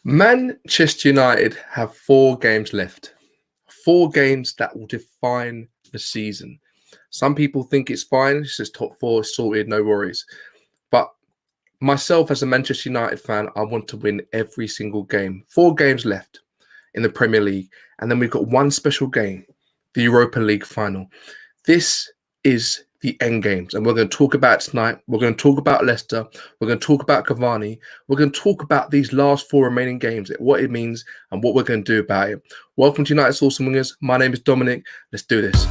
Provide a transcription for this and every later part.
Manchester United have 4 games left. 4 games that will define the season. Some people think it's fine. It's just top 4 sorted, no worries. But myself as a Manchester United fan, I want to win every single game. 4 games left in the Premier League. And then we've got one special game, the Europa League final. This is the end games. And we're going to talk about it tonight. We're going to talk about Leicester. We're going to talk about Cavani. We're going to talk about these last 4 remaining games, what it means and what we're going to do about it. Welcome to United Sauce and Wingers. My name is Dominic. Let's do this.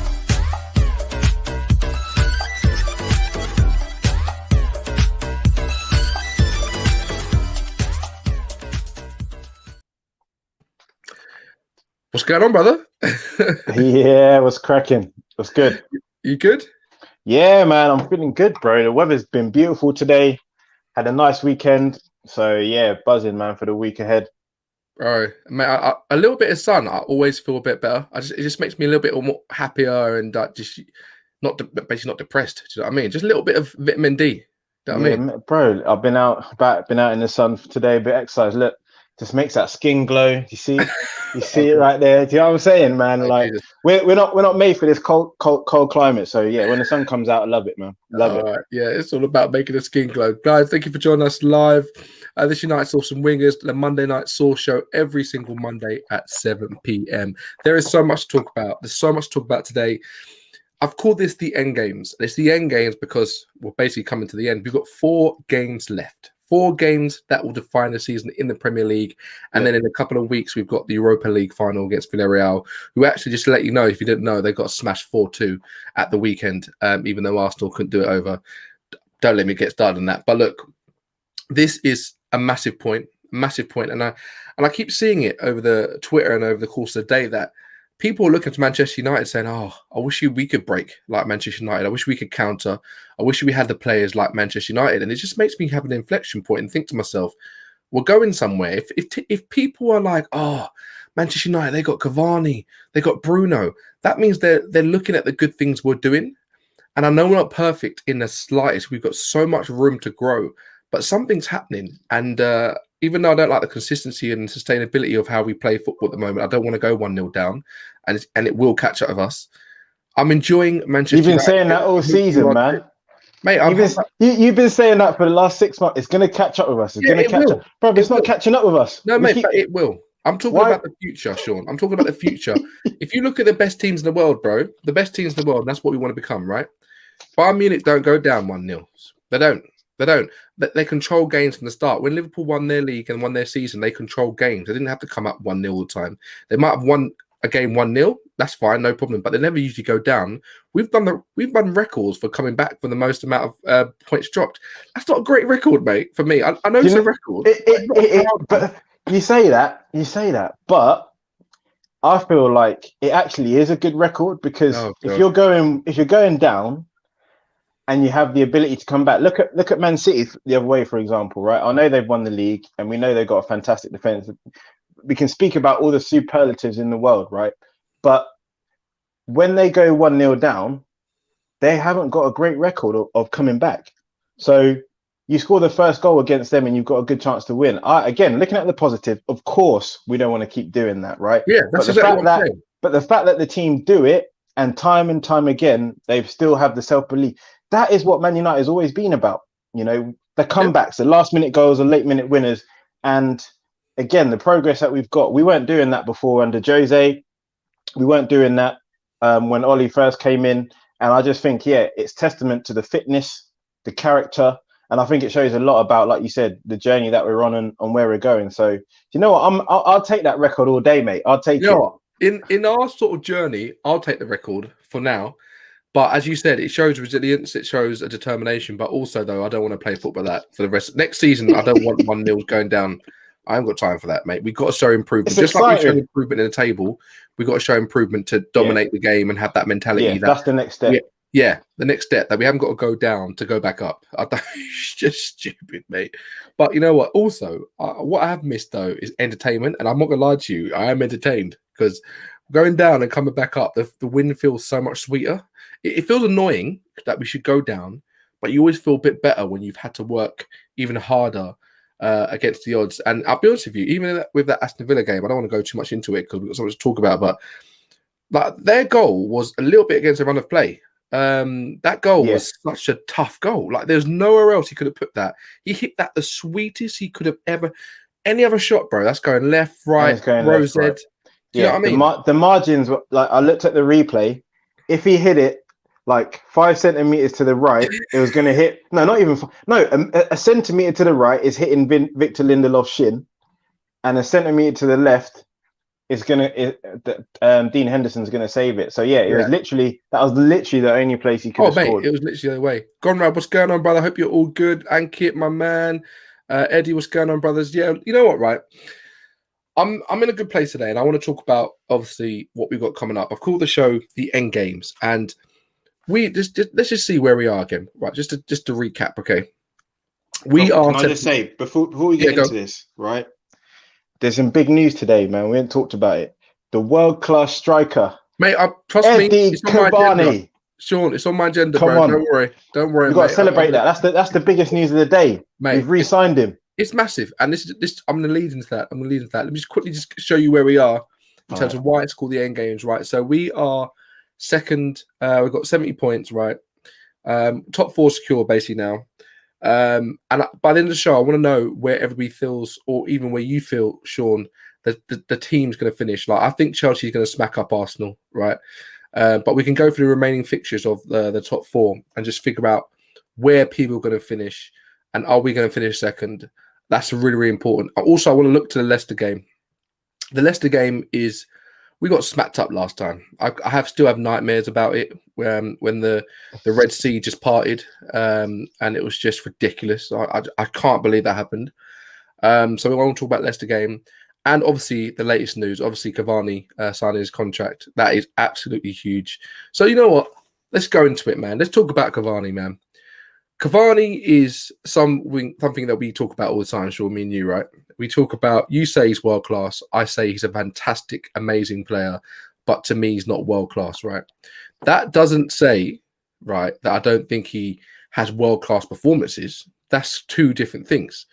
What's going on, brother? Yeah, what's cracking? What's good? You good? Yeah, man, I'm feeling good, bro. The weather's been beautiful today. Had a nice weekend. So, yeah, buzzing, man, for the week ahead. Bro, man, a little bit of sun, I always feel a bit better. It just makes me a little bit more happier and basically not depressed. Do you know what I mean? Just a little bit of vitamin D. Do you know what I mean? Bro, I've been out in the sun today, a bit of exercise. Look, just makes that skin glow. You see it right there. Do you know what I'm saying, man? Oh, like Jesus. we're not made for this cold climate. So yeah, when the sun comes out, I love it, man. Love it. Right. Yeah, it's all about making the skin glow. Guys, thank you for joining us live. This United Sauce and Wingers, the Monday Night Sauce show every single Monday at 7 p.m. There is so much to talk about. There's so much to talk about today. I've called this the end games. It's the end games because we're basically coming to the end. We've got 4 games left. 4 games that will define the season in the Premier League. And then in a couple of weeks, we've got the Europa League final against Villarreal, who actually, just to let you know, if you didn't know, they got smashed 4-2 at the weekend, even though Arsenal couldn't do it over. Don't let me get started on that. But look, this is a massive point. And I keep seeing it over the Twitter and over the course of the day that people are looking to Manchester United saying, oh, I wish we could break like Manchester United. I wish we could counter. I wish we had the players like Manchester United. And it just makes me have an inflection point and think to myself, we're going somewhere. If people are like, oh, Manchester United, they got Cavani, they got Bruno, that means they're looking at the good things we're doing. And I know we're not perfect in the slightest. We've got so much room to grow, but something's happening. And even though I don't like the consistency and sustainability of how we play football at the moment, I don't want to go 1-0 down, and it will catch up with us. I'm enjoying Manchester You've been United. saying that all season, man. Mate, you've been saying that for the last 6 months. It's going to catch up with us. It's going to catch up. Bro, it's not catching up with us. No, mate, but it will. I'm talking about the future, Sean. I'm talking about the future. If you look at the best teams in the world, bro, the best teams in the world, and that's what we want to become, right? Bayern Munich don't go down 1-0. They don't. They control games from the start. When Liverpool won their league and won their season, they controlled games. They didn't have to come up 1-0 all the time. They might have won a game 1-0. That's fine, no problem. But they never usually go down. We've done records for coming back for the most amount of points dropped. That's not a great record, mate. For me, I know it's a record. But you say that, but I feel like it actually is a good record because if you're going down and you have the ability to come back. Look at Man City the other way, for example, right? I know they've won the league and we know they've got a fantastic defense. We can speak about all the superlatives in the world, right? But when they go 1-0 down, they haven't got a great record of coming back. So you score the first goal against them and you've got a good chance to win. Again, looking at the positive, of course, we don't want to keep doing that, right? Yeah, that's exactly what I'm saying. But the fact that the team do it and time again, they still have the self-belief. That is what Man United has always been about, the comebacks, the last-minute goals, the late-minute winners. And again, the progress that we've got, we weren't doing that before under Jose. We weren't doing that when Oli first came in. And I just think, it's testament to the fitness, the character. And I think it shows a lot about, like you said, the journey that we're on and where we're going. So, you know what? I'll take that record all day, mate. I'll take it. In our sort of journey, I'll take the record for now. But as you said, it shows resilience, it shows a determination. But also, though, I don't want to play football like that for the rest. Next season, I don't want 1-0 going down. I haven't got time for that, mate. We've got to show improvement. It's just exciting. Like we showed improvement in the table, we've got to show improvement to dominate the game and have that mentality. Yeah, that's the next step. Yeah, the next step that we haven't got to go down to go back up. It's just stupid, mate. But you know what? Also, what I have missed, though, is entertainment. And I'm not going to lie to you. I am entertained because going down and coming back up, the win feels so much sweeter. It feels annoying that we should go down, but you always feel a bit better when you've had to work even harder against the odds. And I'll be honest with you, even with that Aston Villa game, I don't want to go too much into it because we've got so much to talk about, but like their goal was a little bit against the run of play. That goal was such a tough goal. Like there's nowhere else he could have put that. He hit that the sweetest he could have ever. Any other shot, bro, that's going left, right, rose ed. Do you know what I mean? The margins, like I looked at the replay. If he hit it like 5 centimeters to the right, it was going to hit. No, not even. A centimeter to the right is hitting Victor Lindelof's shin, and a centimeter to the left is going to. Dean Henderson's going to save it. So it was literally the only place he could have scored. It was literally the other way. Conrad, what's going on, brother? Hope you're all good. Ankit, my man. Eddie, what's going on, brothers? Yeah, you know what, right? I'm in a good place today, and I want to talk about obviously what we've got coming up. I've called the show the End Games, and let's just see where we are again, right? Just to recap, okay? Can I just say before we get into this, right? There's some big news today, man. We haven't talked about it. The world-class striker, mate. Trust me, it's on my agenda. Sean, it's on my agenda, bro. Don't worry. We've got to celebrate that. That's the biggest news of the day, mate. We've re-signed him. It's massive, and this. I'm going to lead into that. Let me just quickly show you where we are in terms of why it's called the End Games, right? So we are second. We've got 70 points, right? Top 4 secure basically now. And by the end of the show, I want to know where everybody feels, or even where you feel, Sean, that the team's going to finish. Like I think Chelsea's going to smack up Arsenal, right? But we can go through the remaining fixtures of the top 4 and just figure out where people are going to finish, and are we going to finish second? That's really, really important. Also, I want to look to the Leicester game. The Leicester game is, we got smacked up last time. I still have nightmares about it when the Red Sea just parted, and it was just ridiculous. I can't believe that happened. So we want to talk about Leicester game, and obviously the latest news. Obviously Cavani signing his contract. That is absolutely huge. So you know what? Let's go into it, man. Let's talk about Cavani, man. Cavani is something that we talk about all the time, Sean, me and you, right? We talk about, you say he's world-class. I say he's a fantastic, amazing player. But to me, he's not world-class, right? That doesn't say, right, that I don't think he has world-class performances. That's 2 different things.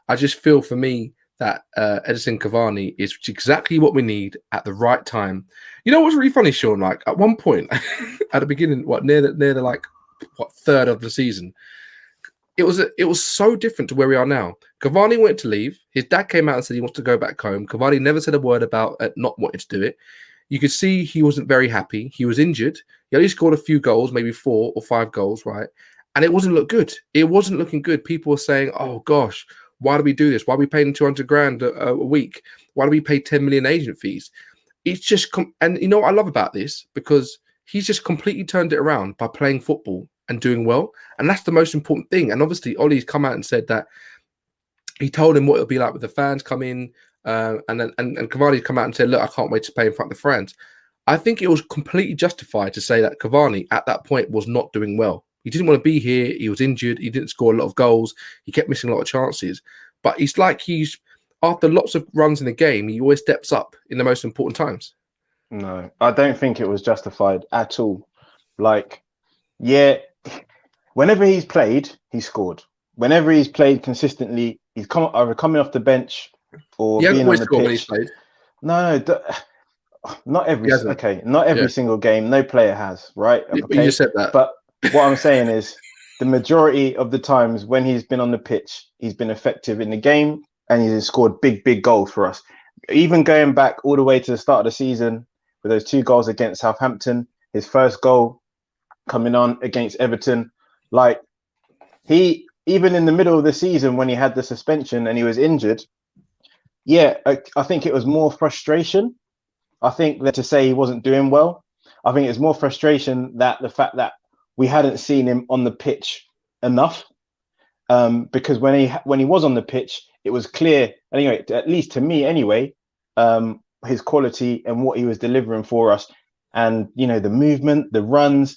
I just feel for me that Edinson Cavani is exactly what we need at the right time. You know what's really funny, Sean? Like at one point, at the beginning, near the third of the season, it was so different to where we are now. Cavani wanted to leave. His dad came out and said he wants to go back home. Cavani never said a word about not wanting to do it. You could see he wasn't very happy. He was injured. He only scored a few goals, maybe 4 or 5 goals, right? And it wasn't look good. It wasn't looking good. People were saying, "Oh gosh, why do we do this? Why are we paying 200 grand a week? Why do we pay 10 million agent fees?" It's just, and you know what I love about this? Because he's just completely turned it around by playing football and doing well. And that's the most important thing. And obviously, Ollie's come out and said that he told him what it'll be like with the fans come in. And Cavani's come out and said, "Look, I can't wait to play in front of the fans." I think it was completely justified to say that Cavani at that point was not doing well. He didn't want to be here. He was injured. He didn't score a lot of goals. He kept missing a lot of chances. But it's like after lots of runs in the game, he always steps up in the most important times. No, I don't think it was justified at all. Like, yeah, whenever he's played, he scored. Whenever he's played consistently, he's either coming off the bench or being on the pitch. No, not every. Okay, not every single game. No player has, right? Okay? You said that. But what I'm saying is, the majority of the times when he's been on the pitch, he's been effective in the game, and he's scored big goals for us. Even going back all the way to the start of the season with those 2 goals against Southampton, his first goal coming on against Everton, like he, even in the middle of the season when he had the suspension and he was injured, I think it was more frustration. I think that to say he wasn't doing well, I think it's more frustration that the fact that we hadn't seen him on the pitch enough, because when he was on the pitch, it was clear, anyway, at least to me anyway, his quality and what he was delivering for us, and you know, the movement, the runs,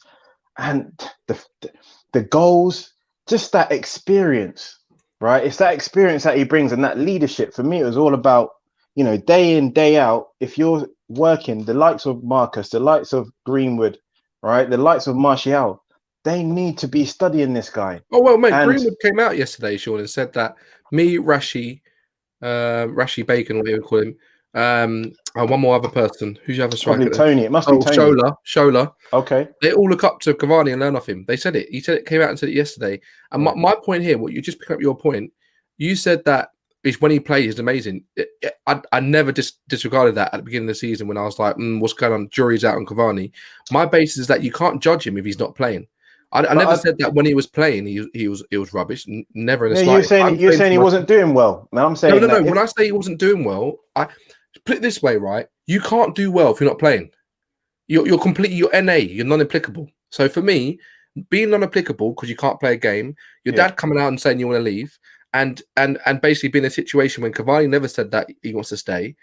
and the goals, just that experience, right? It's that experience that he brings and that leadership. For me, it was all about, you know, day in, day out, if you're working, the likes of Marcus, the likes of Greenwood, right, the likes of Martial, they need to be studying this guy. Oh well, mate. And Greenwood came out yesterday, Sean, and said that me, Rashi Bacon, whatever you call him, and one more other person. Who's the other striker? probably Tony. It must be Tony. Shola. Okay. They all look up to Cavani and learn off him. They said it. He said it, came out and said it yesterday. And my point here, what you just pick up your point, you said that is when he plays, he's amazing. I never disregarded that at the beginning of the season when I was like, what's going on? Jury's out on Cavani. My basis is that you can't judge him if he's not playing. I never said that when he was playing, he was rubbish. Never in the slightest. You're saying he wasn't doing well. No, I'm saying no. When I say he wasn't doing well, I put it this way, right? You can't do well if you're not playing. You're completely, you're NA, you're non-applicable. So for me, being non-applicable because you can't play a game, your dad coming out and saying you want to leave, and basically being in a situation when Cavani never said that he wants to stay,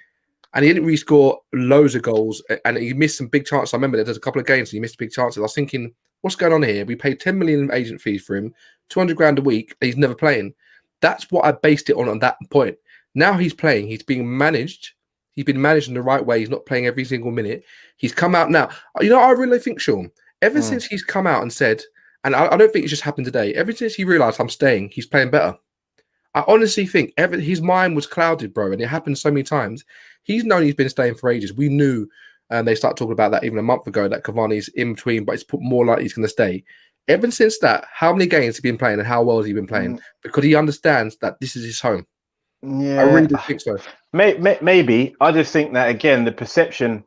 and he didn't really score loads of goals, and he missed some big chances. I remember there's a couple of games he missed big chances. I was thinking, what's going on here? We paid 10 million in agent fees for him, 200 grand a week, and he's never playing. That's what I based it on that point. Now he's playing, he's being managed. He's been managed in the right way. He's not playing every single minute. He's come out now. You know, I really think, Sean, ever since he's come out and said, and I don't think it just happened today, ever since he realised I'm staying, he's playing better. I honestly think his mind was clouded, bro, and it happened so many times. He's known he's been staying for ages. We knew, and they started talking about that even a month ago, that Cavani's in between, but it's put more like he's going to stay. Ever since that, how many games has he been playing and how well has he been playing? Because he understands that this is his home. Yeah, I really do think so. Maybe. I just think that, again, the perception,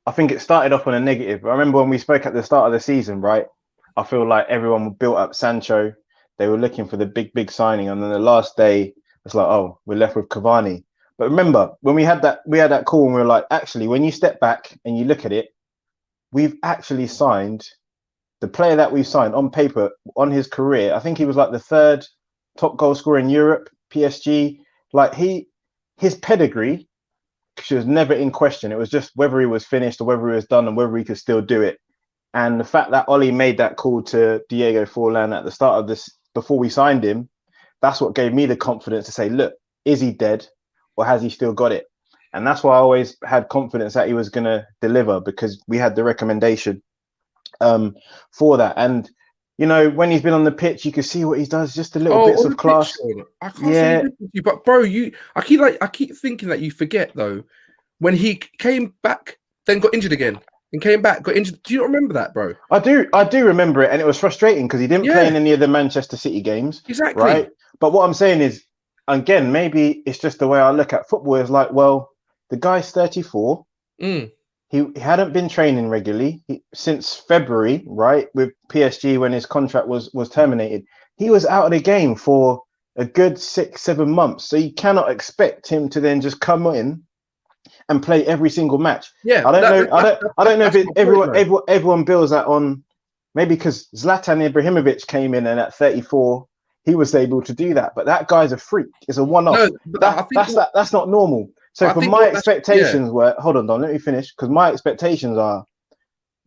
I think it started off on a negative. I remember when we spoke at the start of the season, right? I feel like everyone built up Sancho. They were looking for the big signing. And then the last day, it's like, oh, we're left with Cavani. But remember, when we had that call and we were like, actually, when you step back and you look at it, we've actually signed the player that we've signed on paper on his career. I think he was like the 3rd top goal scorer in Europe, PSG. Like his pedigree, she was never in question. It was just whether he was finished or whether he was done and whether he could still do it. And the fact that Ollie made that call to Diego Forlan at the start of this, before we signed him, that's what gave me the confidence to say, look, is he dead or has he still got it? And that's why I always had confidence that he was going to deliver, because we had the recommendation for that. And you know, when he's been on the pitch, you can see what he does, just a little bits of class. I can't say you, but bro, I keep thinking that you forget though, when he came back, then got injured again, and came back, got injured. Do you not remember that, bro? I do remember it, and it was frustrating because he didn't play in any of the Manchester City games. Exactly. Right. But what I'm saying is, again, maybe it's just the way I look at football. Is like, well, the guy's 34. He hadn't been training regularly since February, right? With PSG when his contract was terminated. He was out of the game for a good 6-7 months. So you cannot expect him to then just come in and play every single match. Yeah, I don't know if everyone builds that on, maybe because Zlatan Ibrahimovic came in and at 34 he was able to do that. But that guy's a freak. It's a one-off. No, that's not normal. So for my expectations were, hold on, Don, let me finish, because my expectations are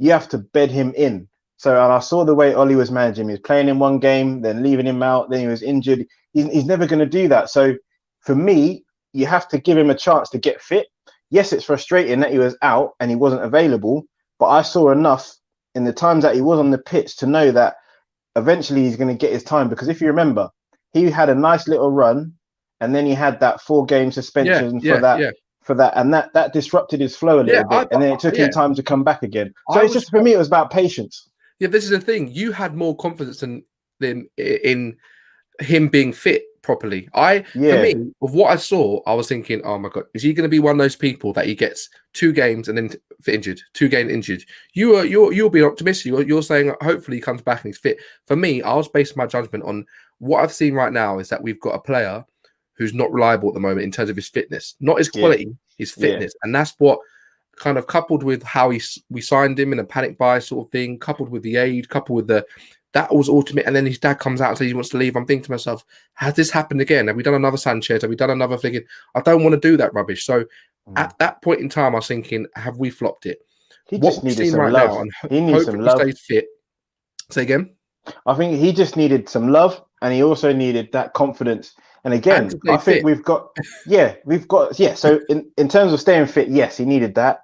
you have to bed him in. So, and I saw the way Ollie was managing him. He was playing in one game, then leaving him out, then he was injured. He's never going to do that. So for me, you have to give him a chance to get fit. Yes, it's frustrating that he was out and he wasn't available, but I saw enough in the times that he was on the pitch to know that eventually he's going to get his time. Because if you remember, he had a nice little run, and then he had that 4-game suspension for that, and that disrupted his flow a little bit, and then it took him time to come back again. So it's just, for me, it was about patience. Yeah, this is the thing. You had more confidence in him being fit properly. For me, with what I saw, I was thinking, oh my God, is he going to be one of those people that he gets 2 games and then injured, 2 games injured? You'll be optimistic. You're saying hopefully he comes back and he's fit. For me, I was basing my judgment on what I've seen right now is that we've got a player who's not reliable at the moment in terms of his fitness, not his quality, his fitness. And that's what kind of coupled with how we signed him in a panic buy sort of thing, coupled with the aid, coupled with that was ultimate. And then his dad comes out and says he wants to leave. I'm thinking to myself, has this happened again? Have we done another Sanchez? Have we done another thinking? I don't want to do that rubbish. So at that point in time, I was thinking, have we flopped it? He just needed some love. He needs some love. He stays fit. Say again? I think he just needed some love, and he also needed that confidence. And again, I think we've got. So in terms of staying fit, yes, he needed that.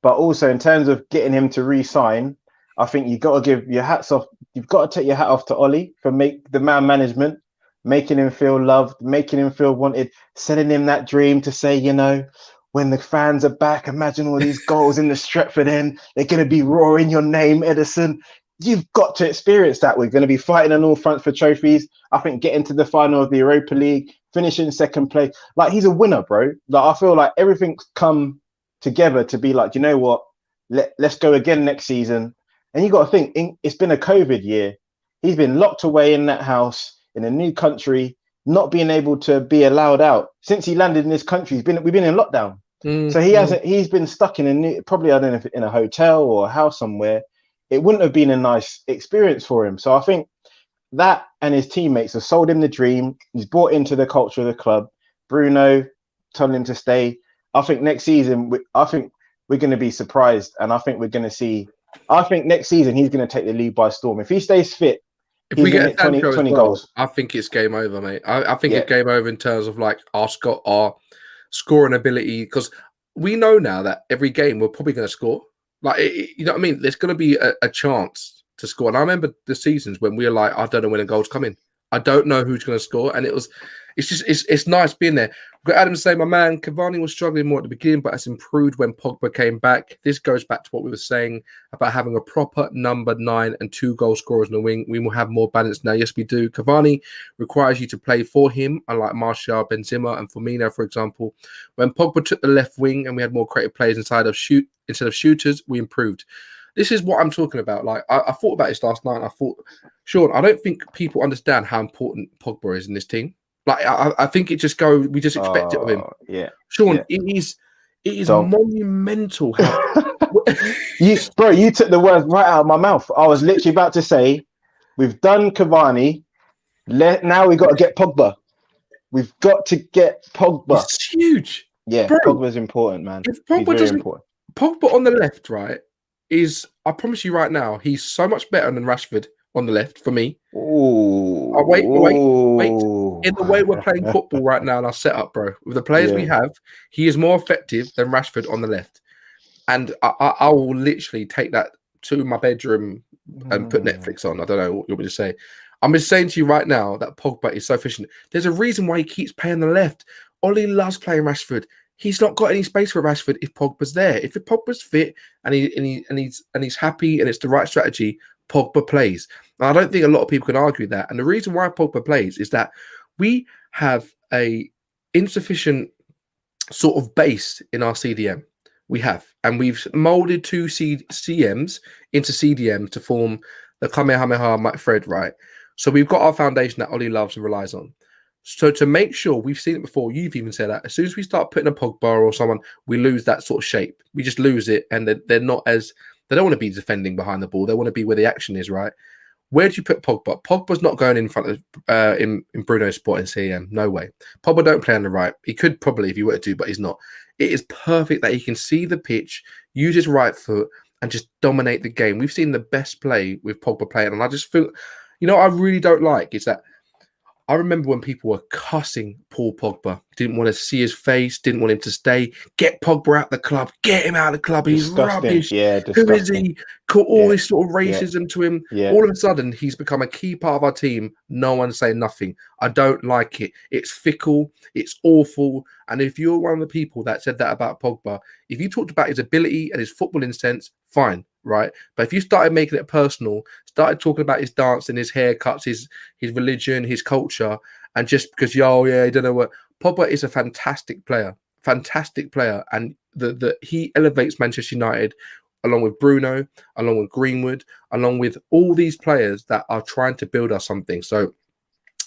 But also in terms of getting him to re-sign, I think you got to give your hats off. You've got to take your hat off to Ollie for make the man management, making him feel loved, making him feel wanted, selling him that dream to say, you know, when the fans are back, imagine all these goals in the Stretford end. They're going to be roaring your name, Edison. You've got to experience that. We're going to be fighting on all fronts for trophies. I think getting to the final of the Europa League, finishing second place, like he's a winner, bro. Like I feel like everything's come together to be like, you know what? Let's go again next season. And you got to think, it's been a COVID year. He's been locked away in that house in a new country, not being able to be allowed out. Since he landed in this country, we've been in lockdown. So he's been stuck in a new, probably, I don't know if in a hotel or a house somewhere. It wouldn't have been a nice experience for him. So I think that and his teammates have sold him the dream. He's bought into the culture of the club. Bruno telling him to stay. I think next season, I think we're going to be surprised. And I think we're going to see, I think next season, he's going to take the league by storm. If he stays fit, if we get 20 goals. I think it's game over, mate. I think it's game over in terms of like our scoring ability, because we know now that every game we're probably going to score. Like, you know what I mean? There's going to be a chance to score. And I remember the seasons when we were like, I don't know when the goal's coming. I don't know who's going to score. And it's nice being there. We've got Adam saying, my man, Cavani was struggling more at the beginning, but has improved when Pogba came back. This goes back to what we were saying about having a proper number 9 and 2 goal scorers in the wing. We will have more balance now. Yes, we do. Cavani requires you to play for him, unlike Martial, Benzema, and Firmino, for example. When Pogba took the left wing and we had more creative players instead of shooters, we improved. This is what I'm talking about. Like, I thought about this last night. And I thought, Sean, I don't think people understand how important Pogba is in this team. Like, I think we just expect it of him. Yeah, Sean, it is monumental. How you took the words right out of my mouth. I was literally about to say, we've done Cavani. Now we got to get Pogba. We've got to get Pogba. It's huge. Yeah, bro, Pogba's important, man. If Pogba important. Pogba on the left, right, I promise you right now, he's so much better than Rashford on the left for me. Oh, wait. In the way we're playing football right now in our setup, bro, with the players we have, he is more effective than Rashford on the left. And I will literally take that to my bedroom and put Netflix on. I don't know what you want me to say. I'm just saying to you right now that Pogba is so efficient. There's a reason why he keeps playing the left. Ollie loves playing Rashford. He's not got any space for Rashford if Pogba's there. If Pogba's fit and he's happy and it's the right strategy, Pogba plays. And I don't think a lot of people can argue that. And the reason why Pogba plays is that we have a insufficient sort of base in our CDM. We have. And we've molded 2 CMs into CDM to form the Kamehameha Fred, right? So we've got our foundation that Ollie loves and relies on. So to make sure, we've seen it before, you've even said that, as soon as we start putting a Pogba or someone, we lose that sort of shape. We just lose it, and they're not as, they don't want to be defending behind the ball. They want to be where the action is, right? Where do you put Pogba? Pogba's not going in front of in Bruno's spot in CM. No way. Pogba don't play on the right. He could probably if he were to, but he's not. It is perfect that he can see the pitch, use his right foot, and just dominate the game. We've seen the best play with Pogba playing, and I just feel, you know, what I really don't like is that I remember when people were cussing Paul Pogba, didn't want to see his face, didn't want him to stay. Get Pogba out the club, get him out of the club. He's rubbish. Yeah, who is he? Call all this sort of racism to him. Yeah. All of a sudden, he's become a key part of our team. No one's saying nothing. I don't like it. It's fickle. It's awful. And if you're one of the people that said that about Pogba, if you talked about his ability and his footballing sense, fine, right? But if you started making it personal, started talking about his dance and his haircuts, his religion, his culture, and just because, I don't know what, Pogba is a fantastic player, and he elevates Manchester United along with Bruno, along with Greenwood, along with all these players that are trying to build us something. So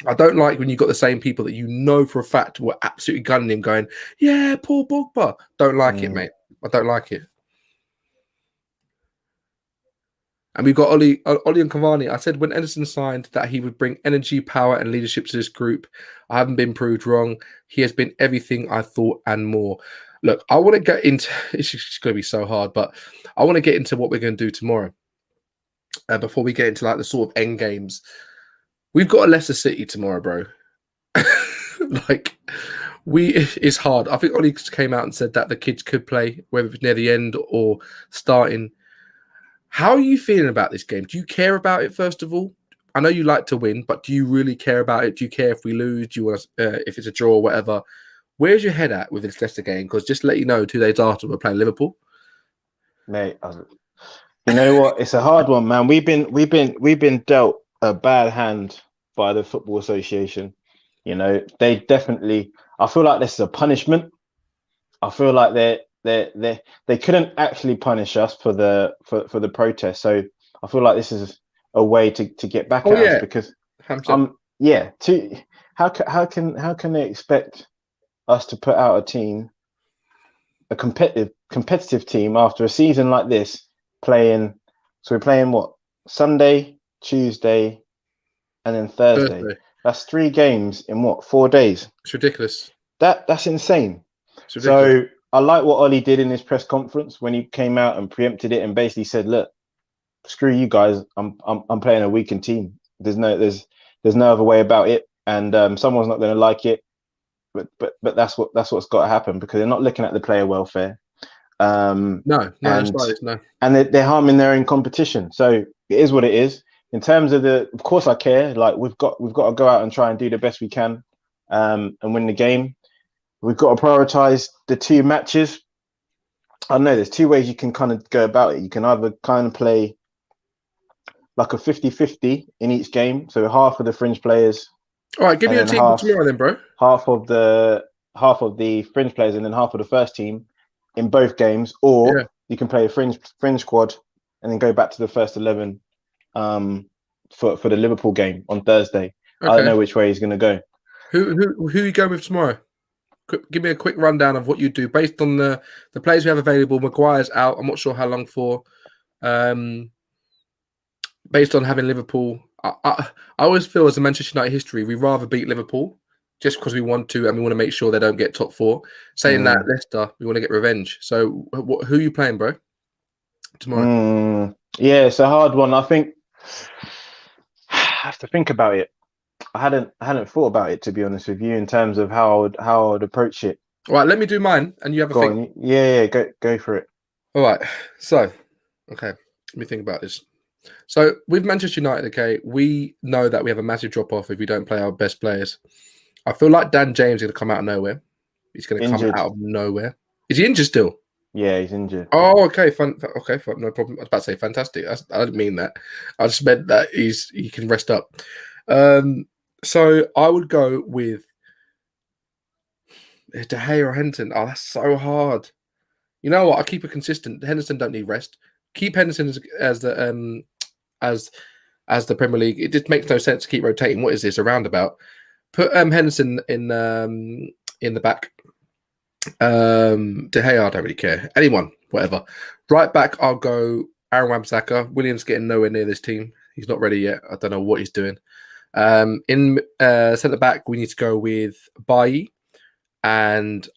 I don't like when you've got the same people that you know for a fact were absolutely gunning him going, yeah, Paul Pogba. Don't like it, mate. I don't like it. And we've got Ollie and Cavani. I said when Edison signed that he would bring energy, power, and leadership to this group. I haven't been proved wrong. He has been everything I thought and more. Look, I want to get into, it's just going to be so hard, but I want to get into what we're going to do tomorrow. Before we get into like the sort of end games. We've got a Leicester City tomorrow, bro. It's hard. I think Ollie came out and said that the kids could play, whether it's near the end or starting. How are you feeling about this game? Do you care about it, first of all? I know you like to win, but do you really care about it? Do you care if we lose? Do you want if it's a draw or whatever? Where's your head at with this Leicester game? Because just to let you know, 2 days after we're playing Liverpool. Mate, you know what? It's a hard one, man. We've been dealt a bad hand by the Football Association. You know, they definitely. I feel like this is a punishment. I feel like they couldn't actually punish us for the protest. So I feel like this is a way to get back at us because how can they expect us to put out a team, a competitive team after a season like this playing? So we're playing what, Sunday, Tuesday, and then Thursday. That's 3 games in what, 4 days? It's ridiculous. That's insane. So I like what Ollie did in his press conference when he came out and preempted it and basically said, "Look, screw you guys. I'm playing a weakened team. There's no other way about it, and someone's not going to like it. But that's what's got to happen because they're not looking at the player welfare. No, that's right, no. And they're harming their own competition. So it is what it is. In terms of of course I care. Like we've got to go out and try and do the best we can, and win the game. We've got to prioritize the 2 matches. I don't know there's 2 ways you can kind of go about it. You can either kind of play like a 50-50 in each game, so half of the fringe players. All right, give me a team for tomorrow then, bro. Half of the fringe players and then half of the first team in both games, or you can play a fringe squad and then go back to the first 11 for the Liverpool game on Thursday. Okay. I don't know which way he's going to go. Who are you going with tomorrow? Give me a quick rundown of what you do based on the players we have available. Maguire's out. I'm not sure how long for. Based on having Liverpool, I always feel as a Manchester United history, we rather beat Liverpool just because we want to and we want to make sure they don't get top 4. Saying that, Leicester, we want to get revenge. So who are you playing, bro, tomorrow? Yeah, it's a hard one. I think I have to think about it. I hadn't thought about it, to be honest with you, in terms of how I would approach it. All right, let me do mine, and you have a think. Yeah, go for it. All right, so okay, let me think about this. So with Manchester United, okay, we know that we have a massive drop off if we don't play our best players. I feel like Dan James is going to come out of nowhere. He's going to come out of nowhere. Is he injured still? Yeah, he's injured. Oh, okay, fun. No problem. I was about to say fantastic. I didn't mean that. I just meant that he can rest up. So I would go with De Gea or Henderson. Oh, that's so hard. You know what? I'll keep it consistent. Henderson don't need rest. Keep Henderson as the Premier League. It just makes no sense to keep rotating. What is this, a roundabout? Put Henderson in the back. De Gea, I don't really care. Anyone, whatever. Right back, I'll go Aaron Wan-Bissaka. Williams getting nowhere near this team. He's not ready yet. I don't know what he's doing. In centre back, we need to go with Bailly, and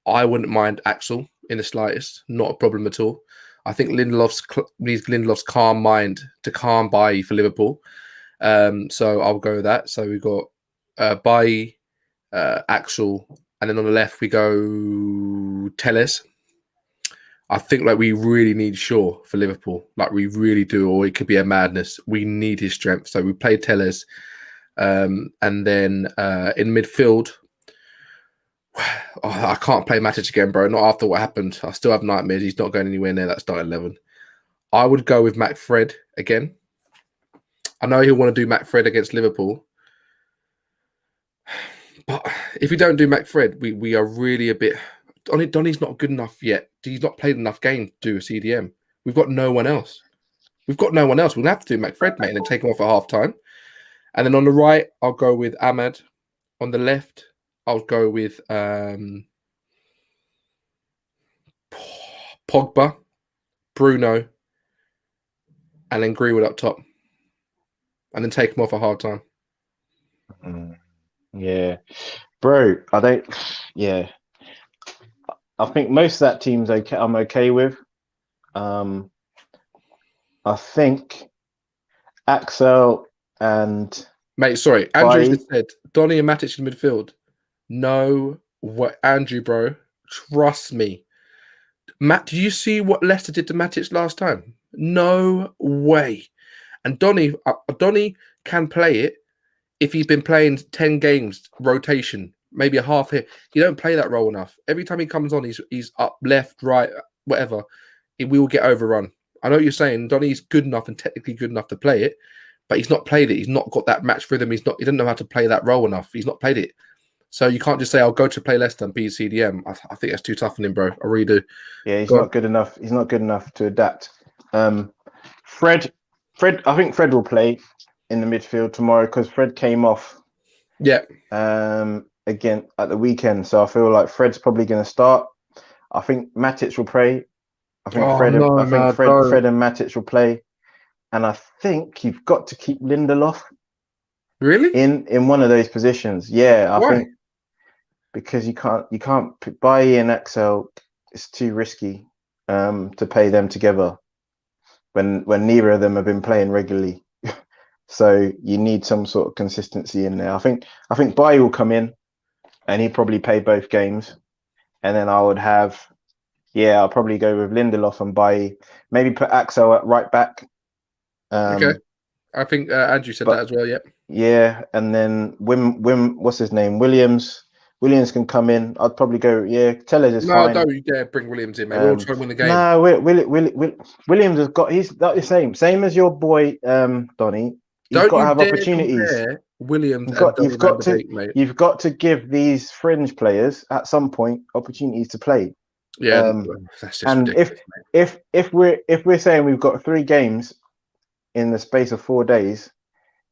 I wouldn't mind Axel in the slightest. Not a problem at all. I think needs Lindelof's calm mind to calm Bailly for Liverpool. So I'll go with that. So we've got Bailly, Axel, and then on the left we go Telles. I think like we really need Shaw for Liverpool. Like we really do, or it could be a madness. We need his strength. So we play Telles. And then in midfield, I can't play Matic again, bro. Not after what happened. I still have nightmares. He's not going anywhere near that starting 11. I would go with McFred again. I know he'll want to do McFred against Liverpool. But if we don't do McFred, we are really a bit... Donny's not good enough yet. He's not played enough games to do a CDM. We've got no one else. We'll have to do McFred, mate, and then take him off at half time. And then on the right, I'll go with Ahmad. On the left, I'll go with Pogba, Bruno, and then Greenwood up top. And then take him off at half time. Yeah. Bro, I think most of that team's okay. I'm okay with. I think Axel and mate, sorry, Andrew just said Donny and Matic in midfield. No, what Andrew, bro? Trust me. Matt, did you see what Leicester did to Matic last time? No way. And Donny can play it if he's been playing 10 games rotation, maybe a half hit. He don't play that role enough. Every time he comes on, he's up, left, right, whatever. We will get overrun. I know what you're saying. Donny's good enough and technically good enough to play it, but he's not played it. He's not got that match rhythm. He doesn't know how to play that role enough. He's not played it. So you can't just say, I'll go to play Leicester and be CDM. I think that's too tough on him, bro. I really do. Yeah, he's not good enough. He's not good enough to adapt. Fred, I think Fred will play in the midfield tomorrow because Fred came off. Yeah. Again at the weekend, so I feel like Fred's probably going to start. I think Matic will play. I think Fred and Matic will play, and I think you've got to keep Lindelof. Really? In one of those positions, yeah. I think because you can't buy in Axel. It's too risky to pay them together when neither of them have been playing regularly. So you need some sort of consistency in there. I think Bailly will come in, and he'll probably play both games, and then I would have. Yeah, I'll probably go with Lindelof and Bailly. Maybe put Axel at right back. Okay. I think Andrew said that as well, yep. Yeah, and then what's his name? Williams can come in. I'd probably go, Tellez is fine. No, don't dare bring Williams in, mate. We're all trying to win the game. No, Williams has got, he's got the same as your boy, Donny. He's got to have opportunities. Williams you've got to give these fringe players at some point opportunities to play. Yeah, that's just and if we're saying we've got 3 games in the space of 4 days,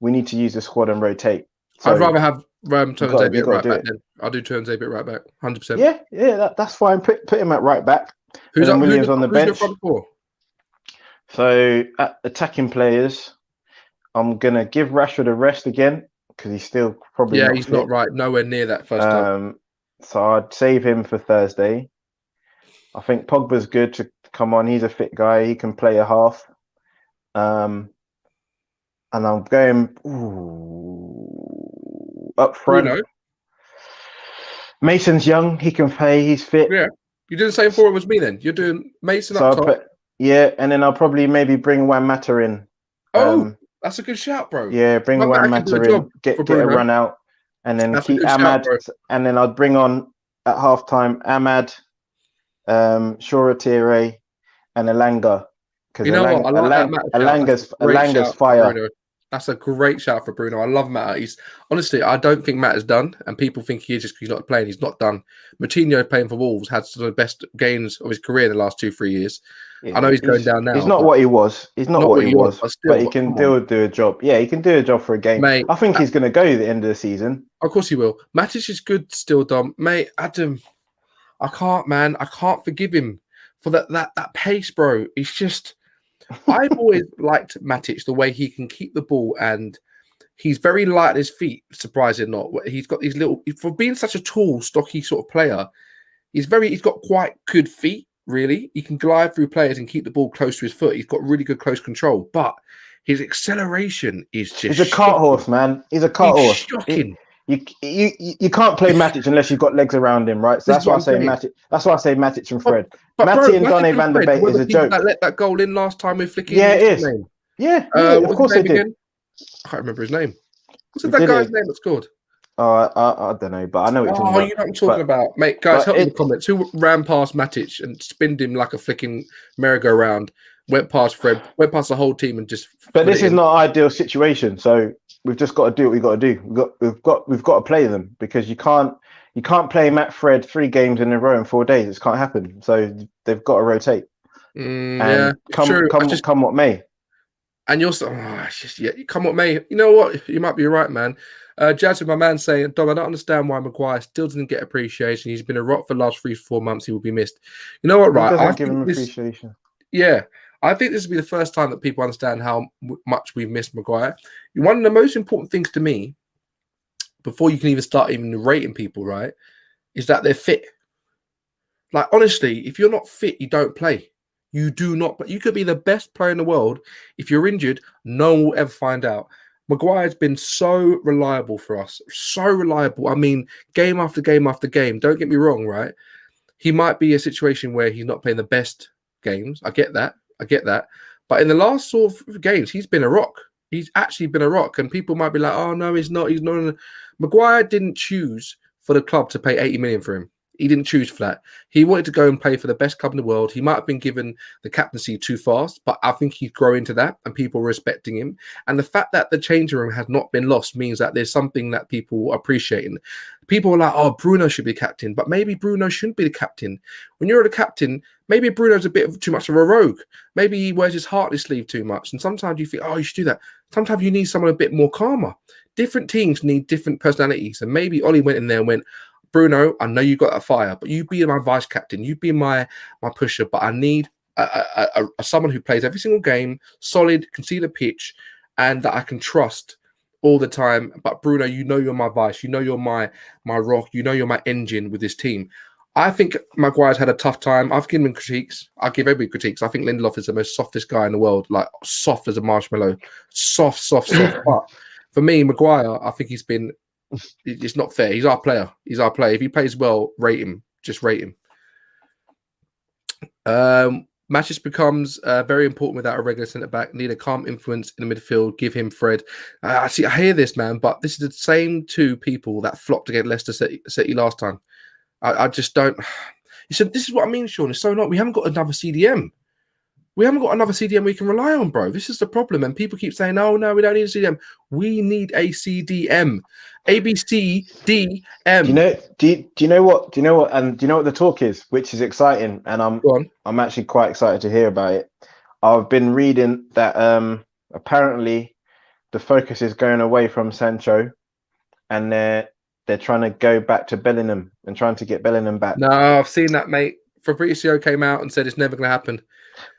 we need to use the squad and rotate. So I'd rather have Tuanzebe right back then. I'll do Tuanzebe right back, 100%. Yeah, that's fine. Put him at right back. Who's Williams on the bench? Front four? So at attacking players, I'm gonna give Rashford a rest again because he's still probably he's fit. Not right, nowhere near that first time. So I'd save him for Thursday. I think Pogba's good to come on. He's a fit guy. He can play a half. And I'm going up front. Bruno. Mason's young. He can play. He's fit. Yeah. You did the same for him as me then. You're doing Mason up top. And then I'll probably maybe bring Juan Mata in. That's a good shout, bro. Yeah, bring Juan Mata in. Get a run out. And then keep Ahmad. And then I'd bring on at halftime Ahmad, Shora, and Elanga. You know what? I like Elanga's fire. Bruno. That's a great shout for Bruno. I love Mata. Honestly, I don't think Mata's done, and people think he is just because he's not playing. He's not done. Moutinho playing for Wolves had some of the best gains of his career in the last 2-3 years. Yeah, I know he's going down now. He's not what he was. He's not what he was. But he can do a job. Yeah, he can do a job for a game. Mate, I think he's going to go at the end of the season. Of course he will. Matic is good still, Dom. Mate, Adam, I can't forgive him for that pace, bro. It's just... I've always liked Matic, the way he can keep the ball, and he's very light on his feet, surprisingly not. He's got these little, for being such a tall, stocky sort of player, he's got quite good feet, really. He can glide through players and keep the ball close to his foot. He's got really good close control, but his acceleration is just... He's a cart horse, man. He's a cart horse. Shocking. You can't play Matic unless you've got legs around him, right? So that's why I say Matic. That's why I say Matic and Fred. Matty and Donny van der Beek is a joke. That let that goal in last time with flicking. Yeah, it is. Yeah, of course they did. Again? I can't remember his name. What's that guy's name that scored? I don't know, but I know what you're talking about. You know what I'm talking about, mate. Guys, help me in the comments. Who ran past Matic and spinned him like a flicking merry-go-round? Went past Fred, went past the whole team, and just. But this is not an ideal situation, so we've just got to do what we've got to do. We've got to play them because you can't play Matt Fred 3 games in a row in 4 days. It can't happen. So they've got to rotate. Come what may. And you're come what may. You know what? You might be right, man. Jazz with my man saying, Dom, I don't understand why Maguire still doesn't get appreciation. He's been a rock for the last 3-4 months. He will be missed. You know what, right? I give him appreciation. Yeah. I think this will be the first time that people understand how much we've missed Maguire. One of the most important things to me, before you can even start rating people, right, is that they're fit. Like, honestly, if you're not fit, you don't play. You do not. But you could be the best player in the world. If you're injured, no one will ever find out. Maguire's been so reliable for us. So reliable. I mean, game after game after game. Don't get me wrong, right? He might be a situation where he's not playing the best games. I get that. But in the last sort of games, he's been a rock. He's actually been a rock. And people might be like, oh, no, he's not. He's not. Maguire didn't choose for the club to pay 80 million for him. He didn't choose for that. He wanted to go and play for the best club in the world. He might have been given the captaincy too fast, but I think he'd grow into that and people respecting him. And the fact that the changing room has not been lost means that there's something that people are appreciating. People are like, oh, Bruno should be captain, but maybe Bruno shouldn't be the captain. When you're the captain, maybe Bruno's a bit of too much of a rogue. Maybe he wears his heart on his sleeve too much. And sometimes you think, oh, you should do that. Sometimes you need someone a bit more calmer. Different teams need different personalities. And maybe Ollie went in there and went, Bruno, I know you got that fire, but you be my vice captain, you be my pusher, but I need someone who plays every single game, solid, can see the pitch, and that I can trust all the time. But Bruno, you know you're my vice, you know you're my rock, you know you're my engine with this team. I think Maguire's had a tough time. I've given him critiques. I'll give everybody critiques. I think Lindelof is the most softest guy in the world, like soft as a marshmallow, soft. But for me, Maguire, I think it's not fair. He's our player. If he plays well, rate him. Just rate him. Matches becomes very important without a regular centre-back. Need a calm influence in the midfield. Give him Fred. I hear this, man, but this is the same two people that flopped against Leicester City last time. I just don't. You said, this is what I mean, Sean. It's so not. We haven't got another CDM. We haven't got another CDM we can rely on, bro. This is the problem. And people keep saying, oh, no, we don't need a CDM. We need a CDM. ABCDM. Do you know what? And do you know what the talk is, which is exciting? And I'm actually quite excited to hear about it. I've been reading that apparently the focus is going away from Sancho, and they're trying to go back to Bellingham and trying to get Bellingham back. No, I've seen that, mate. Fabrizio came out and said it's never going to happen.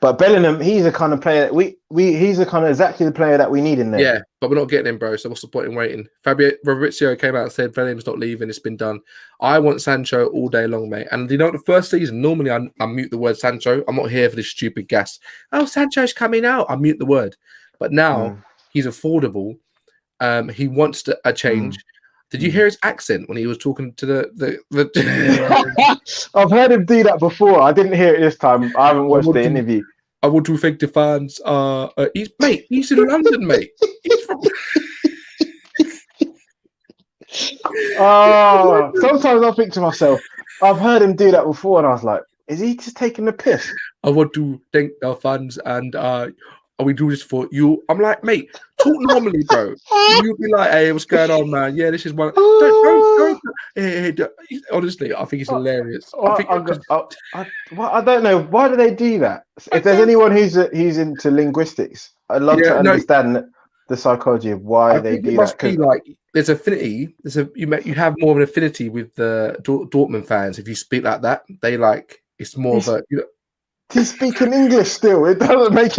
But Bellingham, he's the kind of player that he's the kind of exactly the player that we need in there. Yeah, but we're not getting him, bro. So what's the point in waiting? Fabrizio came out and said Bellingham's not leaving. It's been done. I want Sancho all day long, mate. And you know, the first season, normally I mute the word Sancho. I'm not here for this stupid gas. Oh, Sancho's coming out. I mute the word. But now he's affordable. He wants a change. Did you hear his accent when he was talking to the I've heard him do that before. I didn't hear it this time. I haven't watched the interview. I want to thank the fans. He's in London, mate. He's from... Sometimes I think to myself, I've heard him do that before, and I was like, is he just taking the piss? I want to thank the fans, and we do this for you. I'm like, mate, talk normally, bro. You'll be like, hey, what's going on, man? Yeah, this is one. Don't. Hey, honestly, I think it's hilarious. I don't know. Why do they do that? If there's anyone who's into linguistics, I'd love to understand the psychology of why they do that. It must be like there's affinity. You have more of an affinity with the Dortmund fans. If you speak like that, they like it's more of a. He's speaking English still. It doesn't make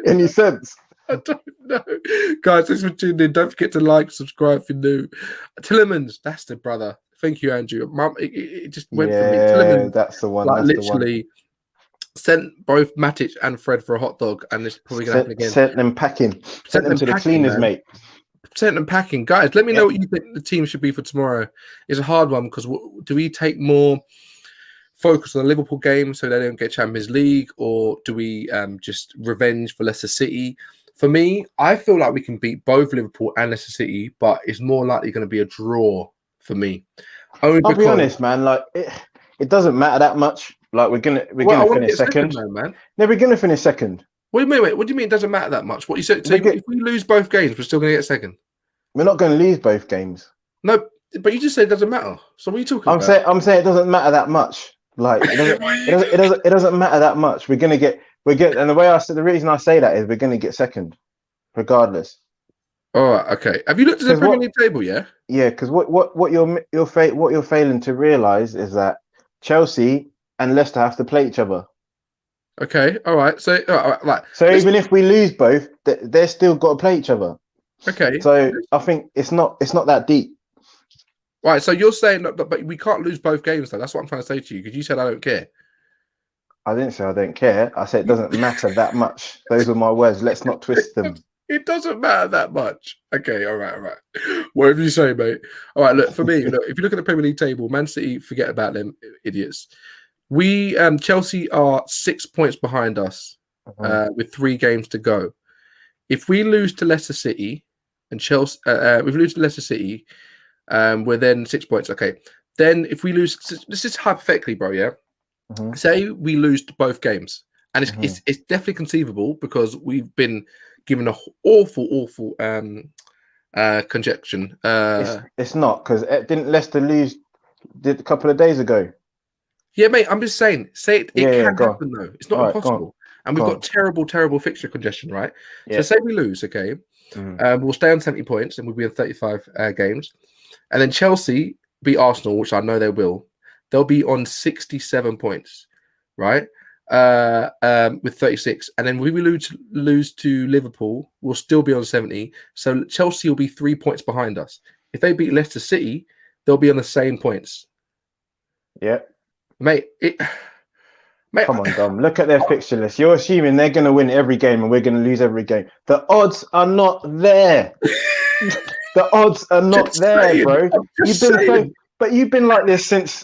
any sense. I don't know. Guys, thanks for tuning in. Don't forget to like, subscribe if you're new. Tillemans, that's the brother. Thank you, Andrew. Mum, it just went for me. Tillemans, that's the one. Like, literally sent both Matic and Fred for a hot dog, and it's probably going to happen again. Sent them packing. Sent them to the cleaners, mate. Sent them packing. Guys, let me know what you think the team should be for tomorrow. It's a hard one because do we take more focus on the Liverpool game so they don't get Champions League, or do we just revenge for Leicester City? For me, I feel like we can beat both Liverpool and Leicester City, but it's more likely going to be a draw for me. I'll be honest, man. Like it doesn't matter that much. Like we're gonna finish second. Man. No, we're gonna finish second. What do you mean? What do you mean it doesn't matter that much? What you said? So if we lose both games, we're still going to get second. We're not going to lose both games. No, but you just said it doesn't matter. So what are you talking about? I'm saying it doesn't matter that much. Like it doesn't matter that much. We're gonna get, and the reason I say that is we're gonna get second, regardless. All right, okay. Have you looked at the Premier League table? Yeah. Yeah, because what you're failing to realize is that Chelsea and Leicester have to play each other. Okay. All right. So even if we lose both, they're still got to play each other. Okay. So I think it's not that deep. Right, so you're saying that, but we can't lose both games, though. That's what I'm trying to say to you, because you said I don't care. I didn't say I don't care. I said it doesn't matter that much. Those are my words. Let's not twist them. It doesn't matter that much. Okay, all right. Whatever you say, mate. All right, look, for me, if you look at the Premier League table, Man City, forget about them idiots. We, Chelsea are 6 points behind us. with 3 games to go. If we lose to Leicester City and Chelsea, if we lose to Leicester City, we're then 6 points. Okay. Then if we lose, this is hypothetically, bro, yeah? Say we lose to both games. And it's definitely conceivable because we've been given an awful conjecture. It's not, because didn't Leicester lose a couple of days ago? Yeah, mate, I'm just saying. It can happen, though. It's not impossible. And we've got terrible fixture congestion, right? Yeah. So say we lose, okay? We'll stay on 70 points and we'll be in 35 games. And then Chelsea beat Arsenal, which I know they will. They'll be on 67 points, right? With 36. And then we lose to Liverpool, we'll still be on 70. So Chelsea will be 3 points behind us. If they beat Leicester City, they'll be on the same points. Yeah. Mate, come on, Dom. Look at their fixture list. You're assuming they're going to win every game and we're going to lose every game. The odds are not there. The odds are not there, bro. You've been like this since